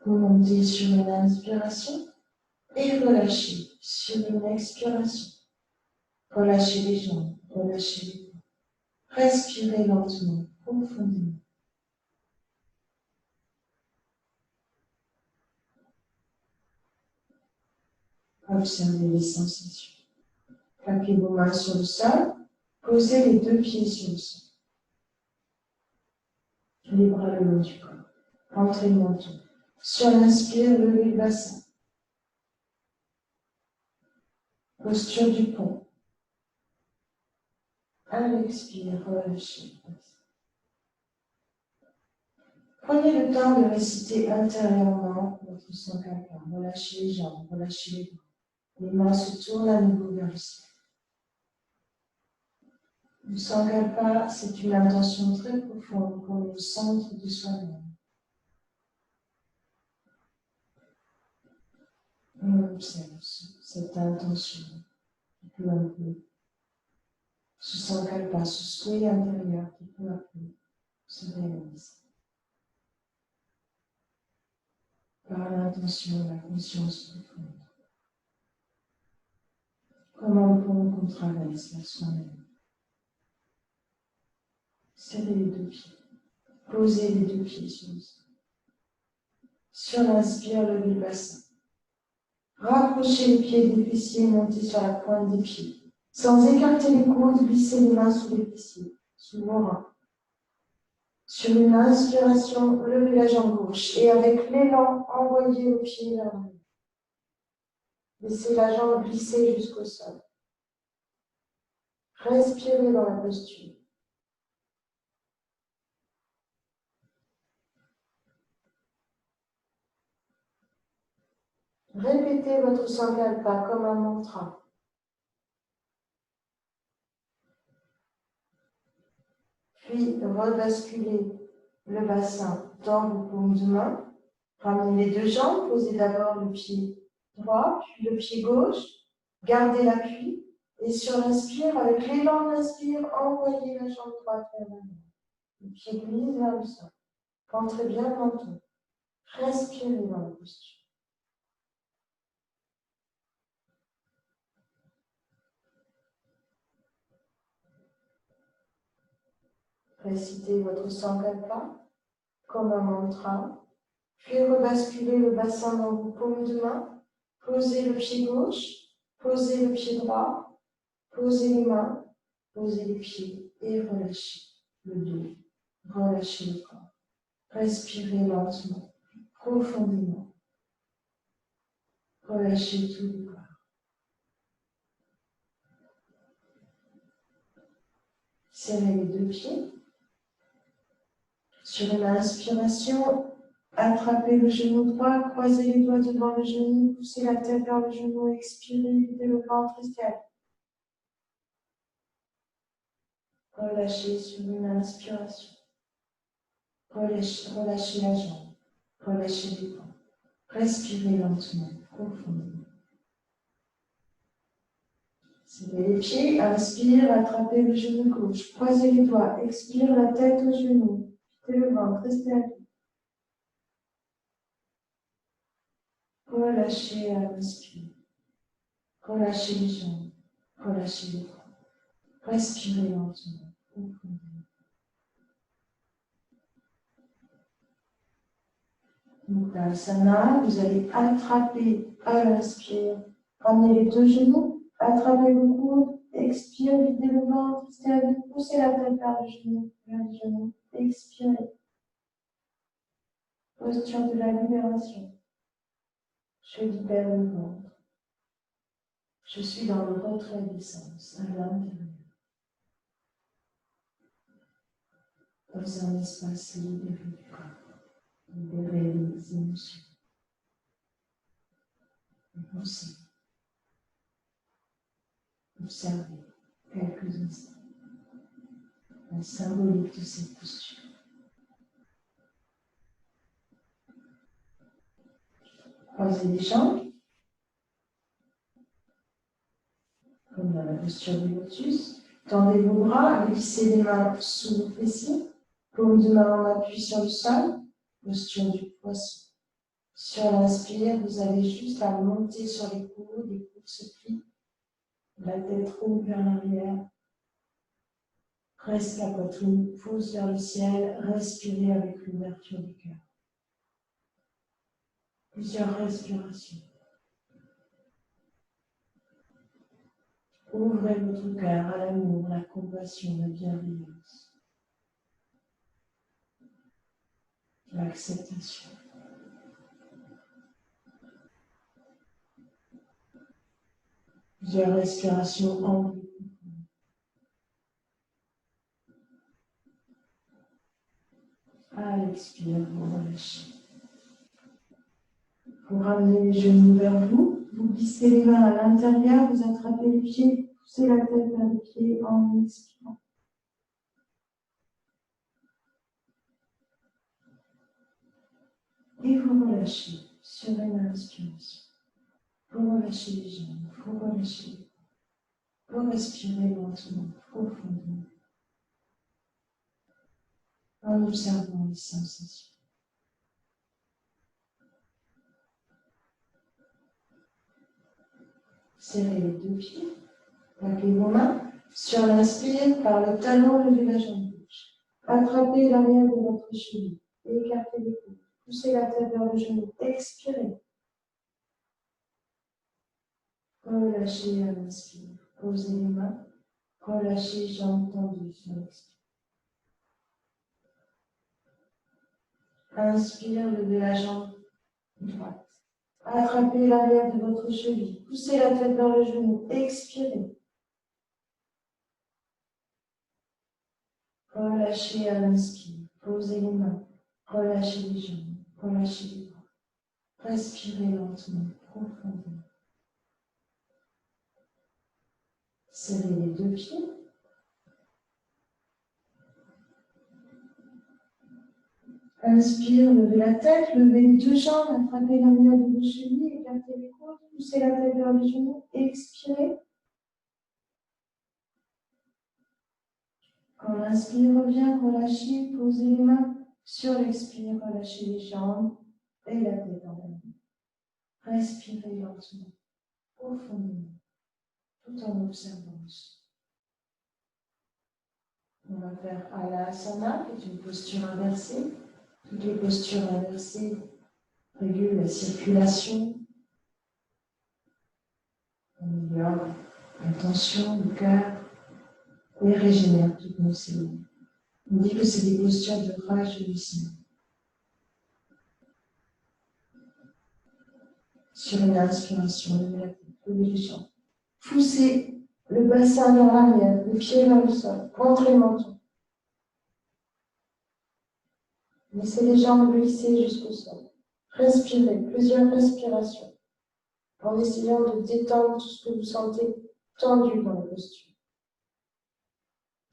Remontez sur une inspiration et relâchez sur une expiration. Relâchez les jambes, relâchez les bras. Respirez lentement, profondément. Observez les sensations. Plaquez vos mains sur le sol. Posez les deux pieds sur le sol. Les bras le long du corps. Entrez le menton. Sur l'inspire, levez le bassin. Posture du pont. À l'expire, relâchez le bassin. Prenez le temps de réciter intérieurement votre sankalpa. Relâchez les jambes, relâchez les bras. Les mains se tournent à nouveau vers le ciel. Le sankalpa, c'est une intention très profonde qu'on est au centre de soi-même. On observe cette intention qui peu à peu, ce sankalpa, ce souhait intérieur qui peu à peu se réalise. Par l'intention de la conscience profonde. Comment le pont qu'on traverse vers soi-même. Serrez les deux pieds. Posez les deux pieds sur le sol. Sur l'inspire, levez le bassin. Rapprochez les pieds des fessiers et montez sur la pointe des pieds. Sans écarter les coudes, glissez les mains sous les fessiers, sous vos reins. Sur une inspiration, levez la jambe gauche et avec l'élan, envoyez le pied vers l'arrière. Laissez la jambe glisser jusqu'au sol. Respirez dans la posture. Répétez votre sankalpa comme un mantra. Puis rebasculez le bassin dans vos paumes de main. Ramenez les deux jambes, posez d'abord le pied droit, puis le pied gauche. Gardez l'appui. Et sur l'inspire, avec l'élan de l'inspire, envoyez la jambe droite vers l'avant. Le pied glisse vers le sol. Rentrez bien le menton. Respirez dans la posture. Récitez votre sankalpa comme un mantra. Puis rebasculez le bassin dans vos paumes de main. Posez le pied gauche. Posez le pied droit. Posez les mains. Posez les pieds et relâchez le dos. Relâchez le corps. Respirez lentement, profondément. Relâchez tout le corps. Serrez les deux pieds. Sur une inspiration, attrapez le genou droit, croisez les doigts devant le genou, poussez la tête vers le genou, expirez, videz le ventre, restez à relâchez sur une inspiration. Relâchez la jambe. Relâchez les bras. Respirez lentement, profondément. Serrez les pieds, inspire, attrapez le genou gauche, croisez les doigts, expire la tête au genou, videz le ventre, restez à pied. Relâchez à l'inspire. Relâchez les jambes, relâchez les bras. Respirez lentement, profondément. Muktasana, vous allez attraper à l'inspire, ramenez les deux genoux, attrapez le coude, expire, videz le ventre, restez à vide, poussez la tête vers le genou, expirez. Posture de la libération. Je libère le ventre. Je suis dans le retrait des sens, à l'intérieur. Dans un espace libéré du corps. Libérer les émotions, les pensées. Observez quelques instants la symbolique de cette posture. Croisez les jambes, comme dans la posture du lotus. Tendez vos bras, glissez les mains sous vos fessiers. Paume de main en appui sur le sol. Posture du poisson. Sur l'inspire, vous avez juste à monter sur les coudes se plient. La tête roule vers l'arrière. Presse la poitrine, pousse vers le ciel. Respirez avec l'ouverture du cœur. Plusieurs respirations. Ouvrez votre cœur à l'amour, la compassion, la bienveillance, l'acceptation. Plusieurs respirations amples. À l'expire, vous relâchez. Vous ramenez les genoux vers vous, vous glissez les mains à l'intérieur, vous attrapez les pieds, poussez la tête vers les pieds en expirant. Et vous relâchez sur une inspiration. Vous relâchez les jambes, vous relâchez les bras. Vous respirez lentement, profondément. en observant les sensations. Serrez les deux pieds, plaquez vos mains. Sur l'inspire, par le talon, levez la jambe gauche. Attrapez l'arrière de votre cheville et écartez les coudes. Poussez la tête vers le genou. Expirez. Relâchez à l'inspire. Posez les mains. Relâchez, jambes tendues sur l'expire. Inspire, levez la jambe droite. Attrapez l'arrière de votre cheville. Poussez la tête vers le genou. Expirez. Relâchez à l'inspire. Posez les mains. Relâchez les jambes. Relâchez les bras. Respirez lentement, profondément. Serrez les deux pieds. Inspire, levez la tête, levez les deux jambes, attrapez l'arrière de vos chevilles, écartez les coudes, poussez la tête vers les genoux, expirez. Quand l'inspire revient, relâchez, posez les mains. Sur l'expire, relâchez les jambes et la tête en l'air. Respirez lentement, profondément, tout en observant le son. On va faire Alasana, qui est une posture inversée. Toutes les postures inversées régulent la circulation, améliorent la tension du cœur et régénèrent toutes nos cellules. On dit que c'est des postures de rajeunissement. Sur une inspiration, levez la tête, levez les jambes. Poussez le bassin vers l'arrière, les pieds vers le sol, rentrez le menton. Laissez les jambes glisser jusqu'au sol. Respirez, plusieurs respirations, en essayant de détendre tout ce que vous sentez tendu dans la posture.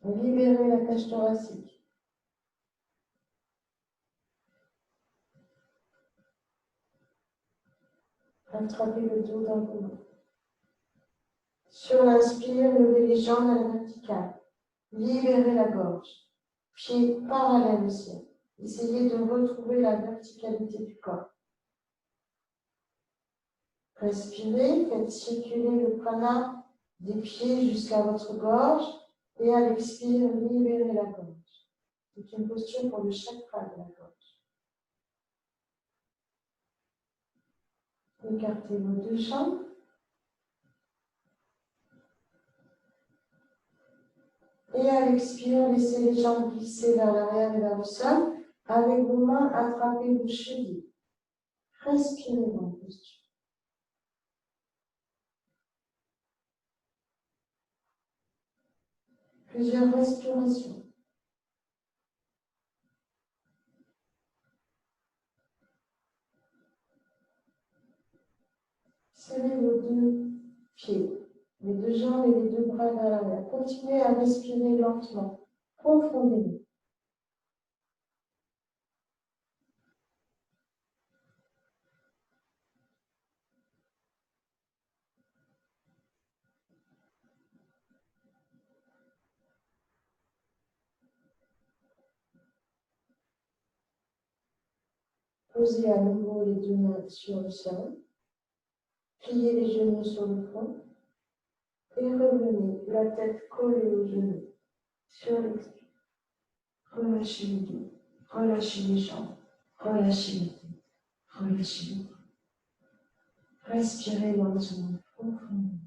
Libérez la cage thoracique. Attrapez le dos d'un coup. Sur l'inspire, levez les jambes à la verticale. Libérez la gorge. Pieds parallèles au ciel. Essayez de retrouver la verticalité du corps. Respirez, faites circuler le prana des pieds jusqu'à votre gorge et à l'expire, libérez la gorge. C'est une posture pour le chakra de la gorge. Écartez vos deux jambes. Et à l'expire, laissez les jambes glisser vers l'arrière et vers le sol. Avec vos mains, attrapez vos chevilles. Respirez dans la posture. Plusieurs respirations. Serrez vos deux pieds, les deux jambes et les deux bras vers l'arrière. Continuez à respirer lentement, profondément. Posez à nouveau les deux mains sur le sol. Pliez les genoux sur le front. Et revenez, la tête collée aux genoux. Sur l'expire. Relâchez le dos. Relâchez les jambes. Relâchez la tête. Relâchez les bras. Respirez lentement, profondément.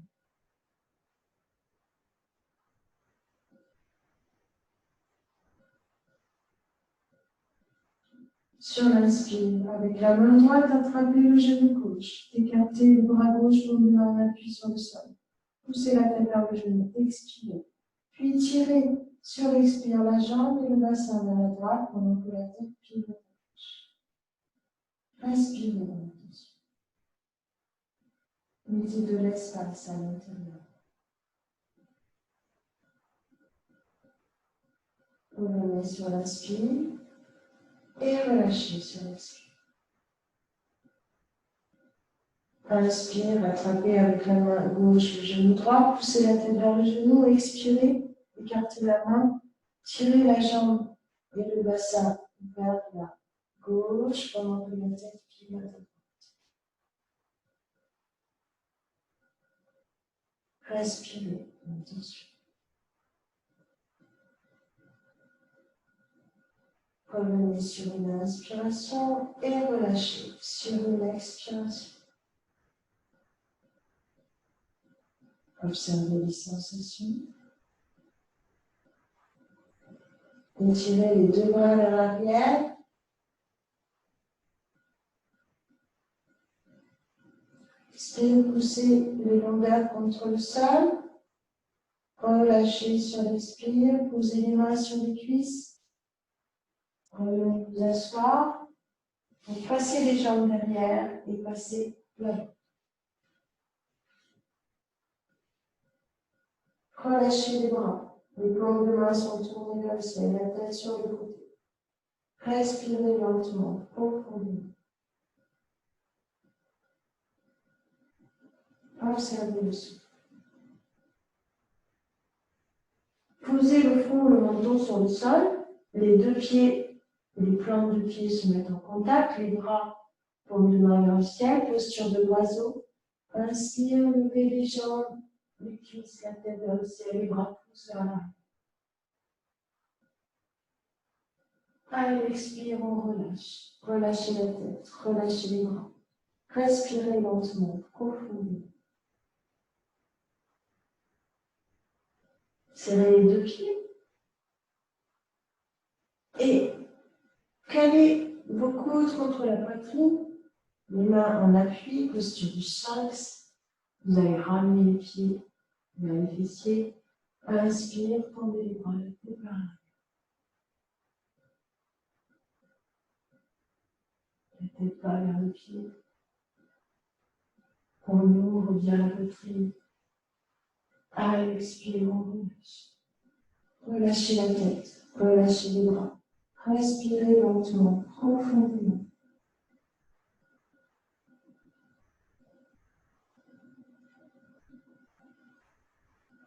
Sur l'inspire, avec la main droite, attrapez le genou gauche. Écartez le bras gauche pour donner un appui sur le sol. Poussez la tête vers le genou. Expirez. Puis tirez sur l'expire la jambe et le bassin vers la droite pendant que la tête plie vers la gauche. Respirez dans l'intention. Mettez de l'espace à l'intérieur. Revenez sur l'inspire et relâchez sur l'expire. Inspire, attrapez avec la main gauche le genou droit, poussez la tête vers le genou, expirez, écartez la main, tirez la jambe et le bassin vers la gauche pendant que la tête pivote à droite. Respirez, attention. Revenez sur une inspiration et relâchez sur une expiration. Observez les sensations. Étirez les deux bras vers l'arrière. Expirez, poussez les longueurs contre le sol. Relâchez sur l'expire. Posez les mains sur les cuisses. Revenez vous asseoir. Vous passez les jambes derrière et passez l'avant. Relâchez les bras. Les paumes de main sont tournées vers le ciel, la tête sur le côté. Respirez lentement, profondément. Observez le souffle. Posez le front, le menton sur le sol. Les deux pieds, les plantes de pieds se mettent en contact. Les bras, paumes de main vers le ciel, posture de l'oiseau. Inspire, levez les jambes, les cuisses, la tête vers le ciel, les bras poussent vers l'arrière. Allez, expire, on relâche. Relâchez la tête, relâchez les bras. Respirez lentement, profondément. Serrez les deux pieds. Et calez vos coudes contre la poitrine. Les mains en appui, posture du sphinx. Vous allez ramener les pieds vers les fessiers. Inspire, tendez les bras, la tête vers l'arrière. La tête pas vers le pied. On ouvre bien la poitrine. À l'expire, on relâche. Relâchez la tête, relâchez les bras. Respirez lentement, profondément.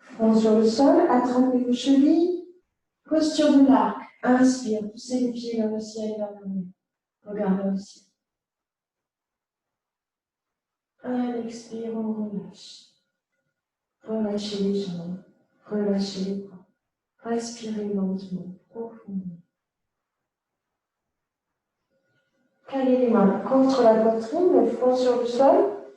Front sur le sol, attrapez vos chevilles. Posture de l'arc. Inspire, poussez les pieds vers le ciel et vers l'arrière. Regardez au ciel. À l'expire, on relâche. Relâchez les jambes, relâchez les bras. Respirez lentement, profondément. Calez les mains contre la poitrine, le front sur le sol.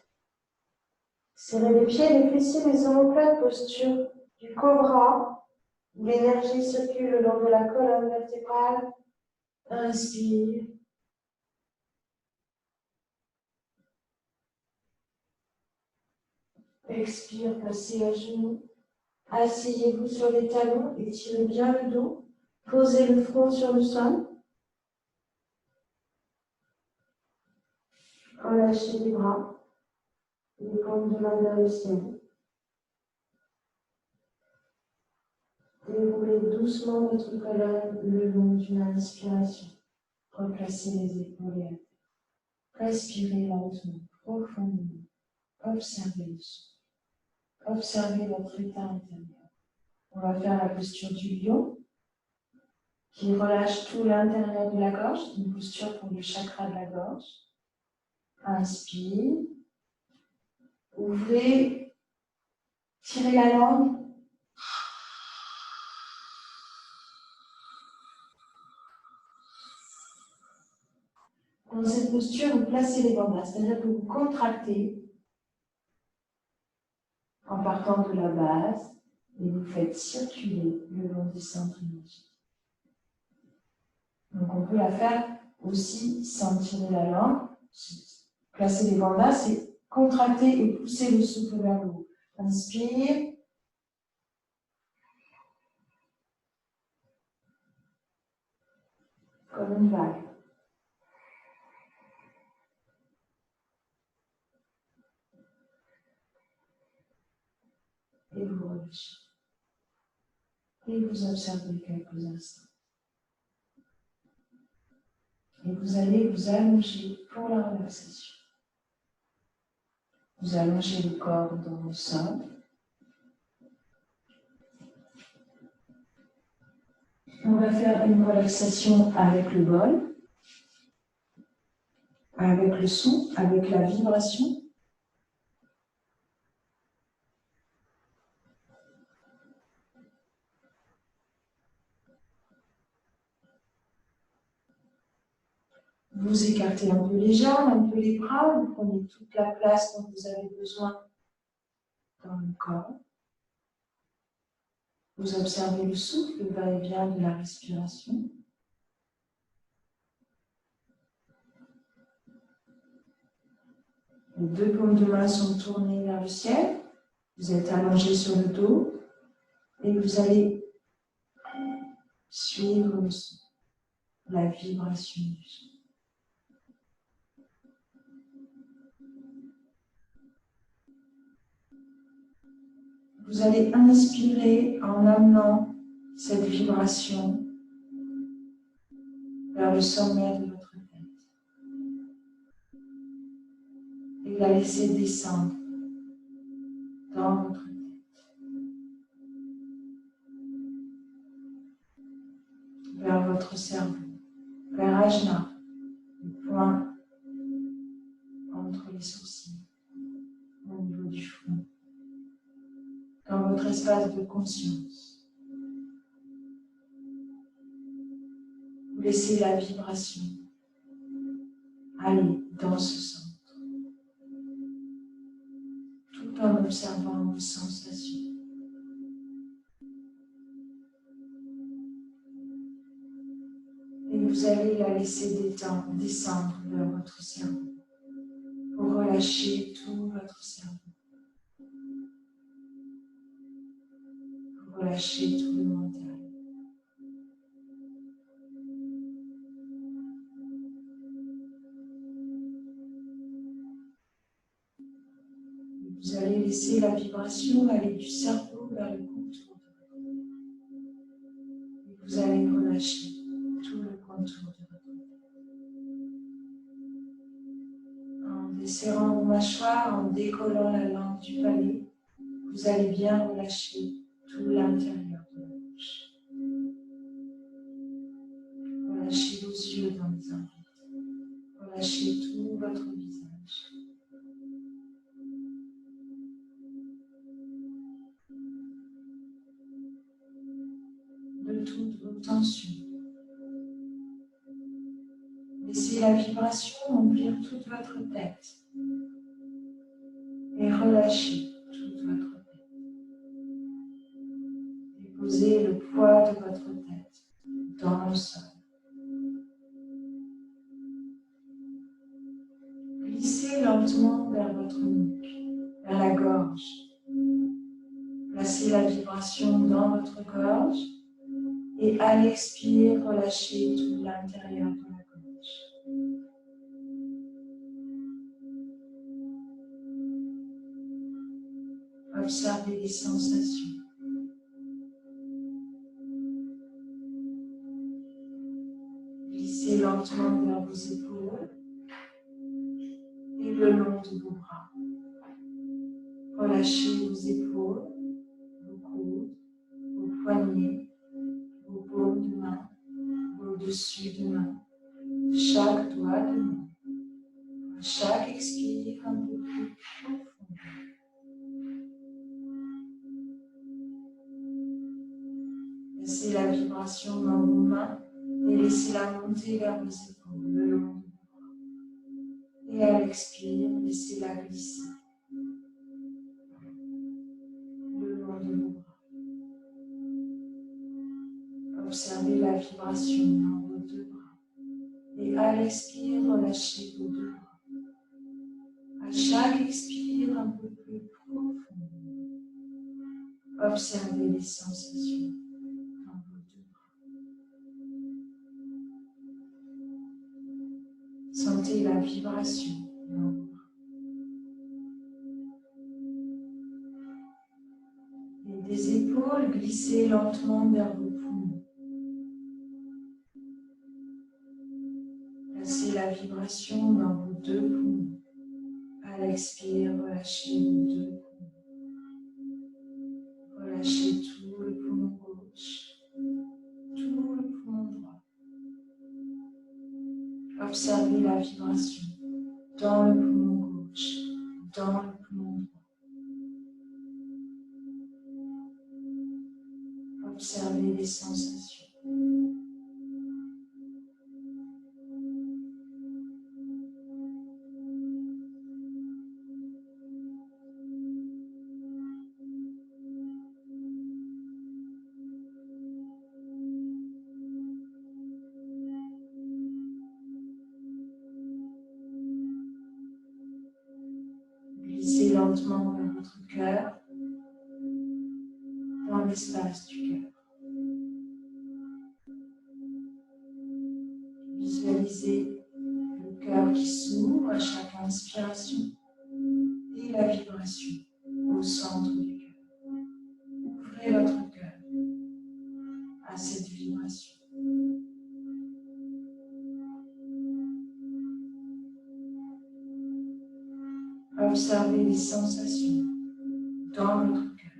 Serrez les pieds, les fessiers, les omoplates, posture du cobra. L'énergie circule le long de la colonne vertébrale. Inspire. Expire, passez à genoux. Asseyez-vous sur les talons, étirez bien le dos. Posez le front sur le sol. Relâchez les bras. Les paumes de main vers le ciel. Déroulez doucement votre colonne le long d'une inspiration. Replacez les épaules et la tête. Respirez lentement, profondément. Observez le souffle. Observez votre état intérieur. On va faire la posture du lion qui relâche tout l'intérieur de la gorge, une posture pour le chakra de la gorge. Inspire. Ouvrez. Tirez la langue. Dans cette posture, vous placez les bandas, c'est-à-dire que vous contractez en partant de la base et vous faites circuler le long des centres énergétiques. Donc on peut la faire aussi sans tirer la langue. Placer les bandas, c'est contracter et pousser le souffle vers le haut. Inspire. Comme une vague. Et vous relâchez. Et vous observez quelques instants. Et vous allez vous allonger pour la relaxation. Vous allongez le corps dans le sol. On va faire une relaxation avec le bol, avec le son, avec la vibration. Vous écartez un peu les jambes, un peu les bras, vous prenez toute la place dont vous avez besoin dans le corps. Vous observez le souffle, le va-et-vient de la respiration. Les deux paumes de main sont tournées vers le ciel. Vous êtes allongé sur le dos et vous allez suivre le son, la vibration du son. Vous allez inspirer en amenant cette vibration vers le sommet de votre tête et la laisser descendre dans votre tête, vers votre cerveau, vers Ajna, le point entre les sourcils, au niveau du front, dans votre espace de conscience. Vous laissez la vibration aller dans ce centre, tout en observant vos sensations. Et vous allez la laisser descendre vers votre cerveau pour relâcher tout votre cerveau, pour relâcher tout le mental. Vous allez laisser la vibration aller du cerveau vers le contour de votre tête. Et vous allez relâcher tout le contour de votre tête. En desserrant vos mâchoires, en décollant la langue du palais, vous allez bien relâcher tout l'intérieur de la bouche. Relâchez vos yeux dans les orbites. Relâchez tout votre visage. De toutes vos tensions. Laissez la vibration remplir toute votre tête et relâchez toute votre tête. Déposez le poids de votre tête dans le sol. Glissez lentement vers votre nuque, vers la gorge. Placez la vibration dans votre gorge et à l'expire, relâchez tout l'intérieur de la gorge. Observez les sensations. Glissez lentement vers vos épaules et le long de vos bras. Relâchez vos épaules, vos coudes, vos poignets, vos paumes de main, vos dessus de main, chaque doigt de main. À chaque expire, un peu plus profond. Laissez la vibration dans vos mains et laissez-la monter vers vos épaules, le long de vos bras. Et à l'expire, laissez-la glisser le long de vos bras. Observez la vibration dans vos deux bras. Et à l'expire, relâchez vos deux bras. À chaque expire, un peu plus profond. Observez les sensations dans vos deux bras. Sentez la vibration dans vos bras. Et des épaules, glissez lentement vers vos poumons. Placez la vibration dans vos deux poumons. À l'expire, relâchez vos deux poumons. Relâchez tout le poumon gauche, tout le Observez la vibration dans le poumon gauche, dans le poumon droit. Observez les sensations. Glissez lentement vers votre cœur, dans l'espace du cœur. Visualisez le cœur qui s'ouvre à chaque inspiration et la vibration au centre du cœur. Ouvrez votre cœur à cette vibration. Observez les sensations dans votre cœur.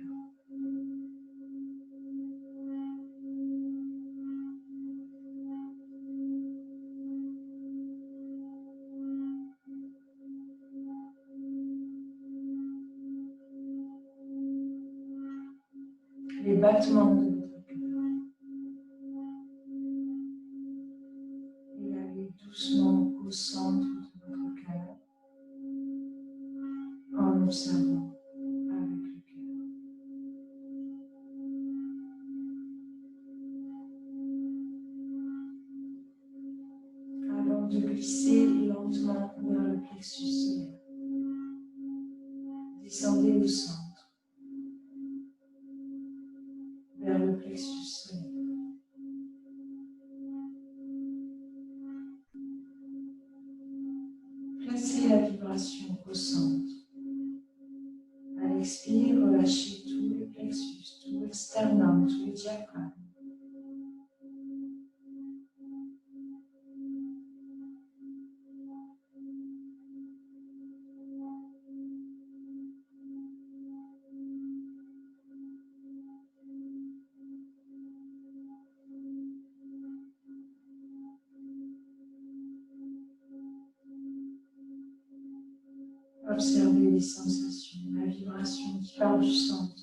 Les battements de votre cœur. Et allez doucement au centre de votre cœur en observant avec le cœur. Avant de glisser lentement vers le plexus solaire, descendez au centre, vers le plexus solaire. Placez la vibration au centre. À l'expire, relâchez tous les plexus, tout le sternum, tout le diaphragme. Observez les sensations, la vibration qui part du centre,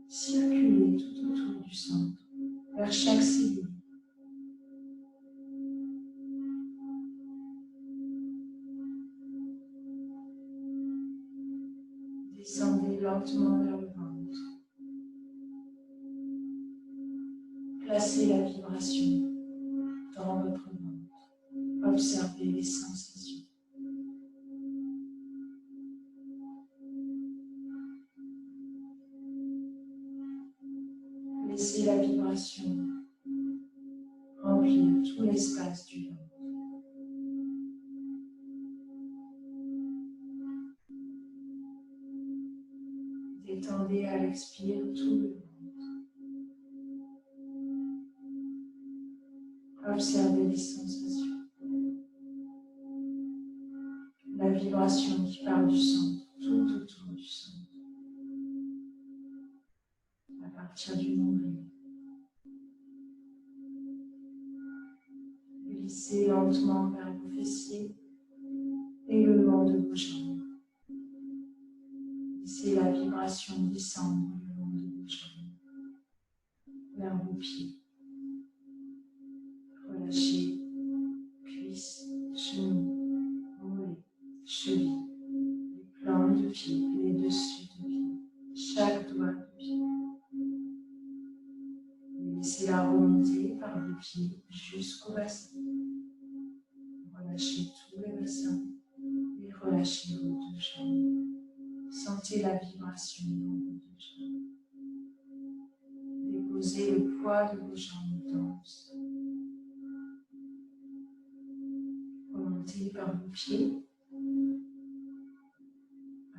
circuler tout autour du centre, vers chaque cellule. Descendez lentement vers le ventre. Placez la vibration dans votre ventre. Observez les sensations. Laissez la vibration remplir tout l'espace du ventre. Détendez à l'expire tout le ventre. Observez les sensations. La vibration qui part du centre, tout autour du centre. À partir du nombril. Glissez lentement vers vos fessiers et le long de vos jambes. Laissez la vibration descendre le long de vos jambes, vers vos pieds. Relâchez cuisses, genoux, mollets, chevilles, les plantes de pied et les dessus de pied, chaque doigt de pied. Laissez-la remonter par vos pieds jusqu'au bassin. Relâchez tous les bassins et relâchez vos deux jambes. Sentez la vibration dans vos deux jambes. Déposez le poids de vos jambes denses. Remontez par vos pieds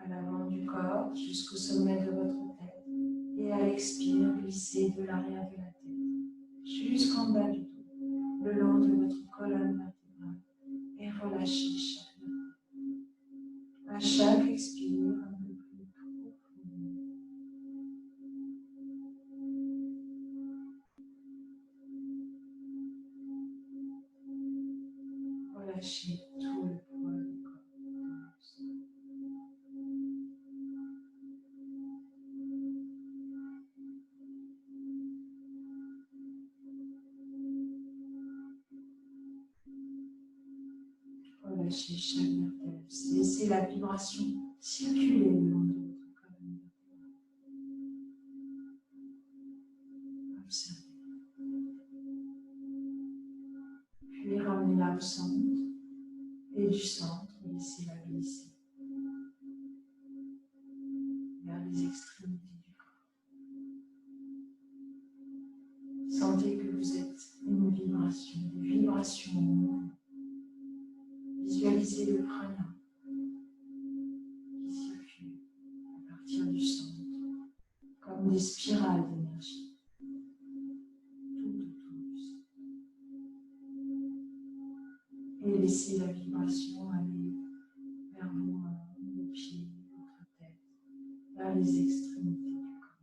à l'avant du corps jusqu'au sommet de votre tête. Et à l'expire, glissez de l'arrière de la tête jusqu'en bas du dos, le long de votre colonne vertébrale. Et relâchez chaque nerf. À chaque expire, un peu plus profond. relâchez tout le poids du corps. Relâchez chaque vertèbre. Laissez la vibration circuler le long de votre colonne vertébrale. Observez. Puis ramenez-la au centre. Et du centre, laissez-la glisser vers les extrémités du corps. Sentez que vous êtes une vibration, des vibrations en mouvement. Visualisez le prana qui circule à partir du centre, comme des spirales d'énergie, tout autour du centre. Et laissez la vibration aller vers vos mains, vos pieds, votre tête, vers les extrémités du corps.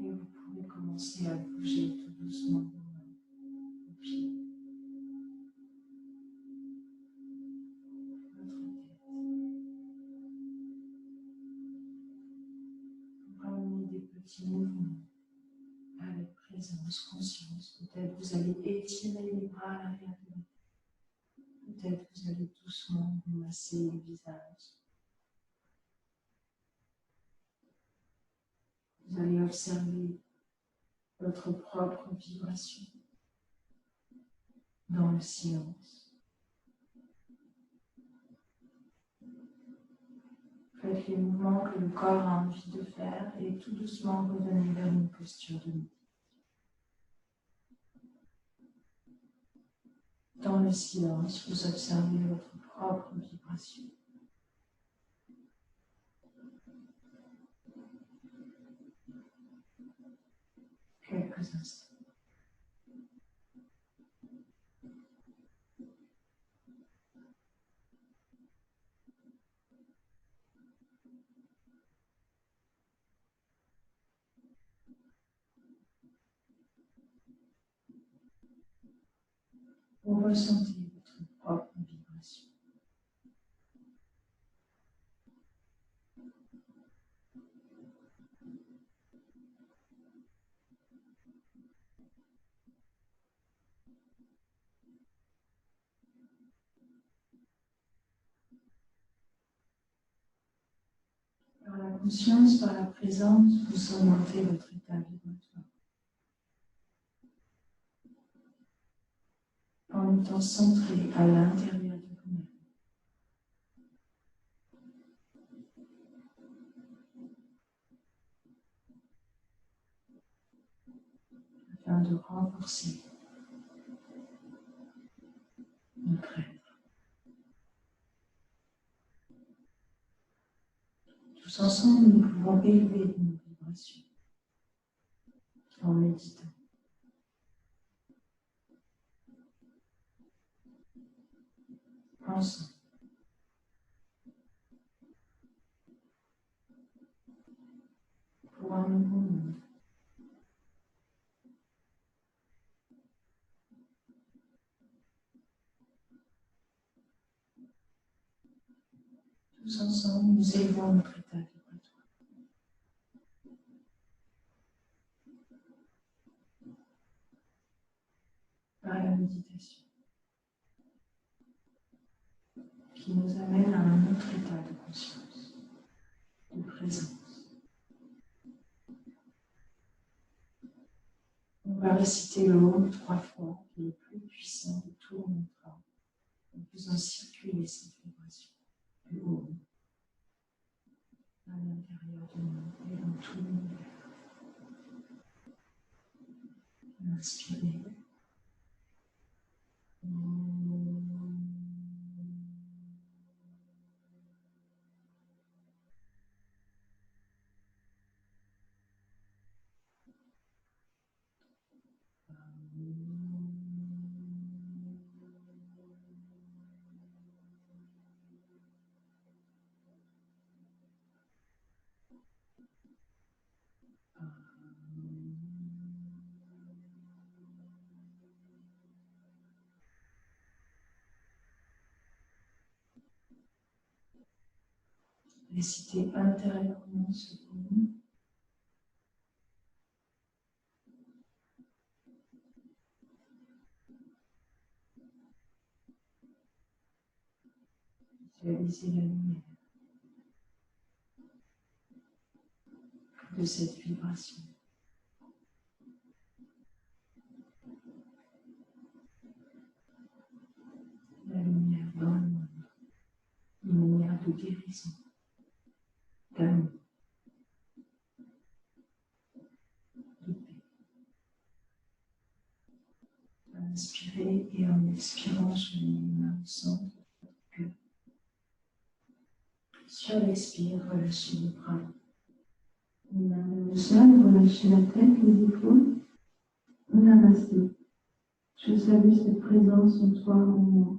Et vous pouvez commencer à bouger tout doucement vos mains, vos pieds, votre tête. Vous ramenez des petits mouvements avec présence, conscience. Peut-être vous allez étirer les bras à l'arrière de la tête. Peut-être vous allez doucement vous masser le visage. Vous allez observer votre propre vibration dans le silence. Faites les mouvements que le corps a envie de faire et tout doucement revenez vers une posture de méditation. Dans le silence, vous observez votre propre vibration. Quelques instants. Vous ressentez votre propre vibration. Par la conscience, par la présence, vous augmentez votre état vibratoire. En étant centré à l'intérieur de vous-même. Afin de renforcer notre être. Tous ensemble, nous pouvons élever nos vibrations en méditant. Ensemble. Pour un nouveau monde. Tous ensemble, nous élevons notre état vibratoire. Par la méditation. Qui nous amène à un autre état de conscience, de présence. On va réciter le Om 3 fois, qui est le plus puissant de tout le mantra, en faisant circuler cette vibration du Om à l'intérieur de nous et dans tout l'univers. Inspirez. Récitez intérieurement ce poème. Visualisez la lumière de cette vibration. La lumière dans le monde, une lumière de guérison, d'amour, de paix. Inspirez et en expirant, je mets une main au centre de votre cœur. Sur l'expire, relâchez les bras. Une main vers le sol, relâchez la tête, les épaules. Namasté. Je salue cette présence en toi, en moi.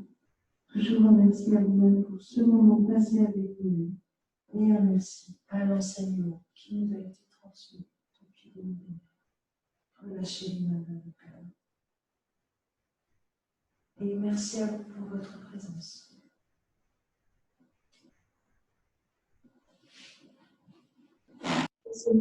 Toujours un merci à vous-même pour ce moment passé avec vous-même. Et un merci à l'enseignement qui nous a été transmis depuis des millénaires. Relâchez les mains vers le cœur. Et merci à vous pour votre présence. C'est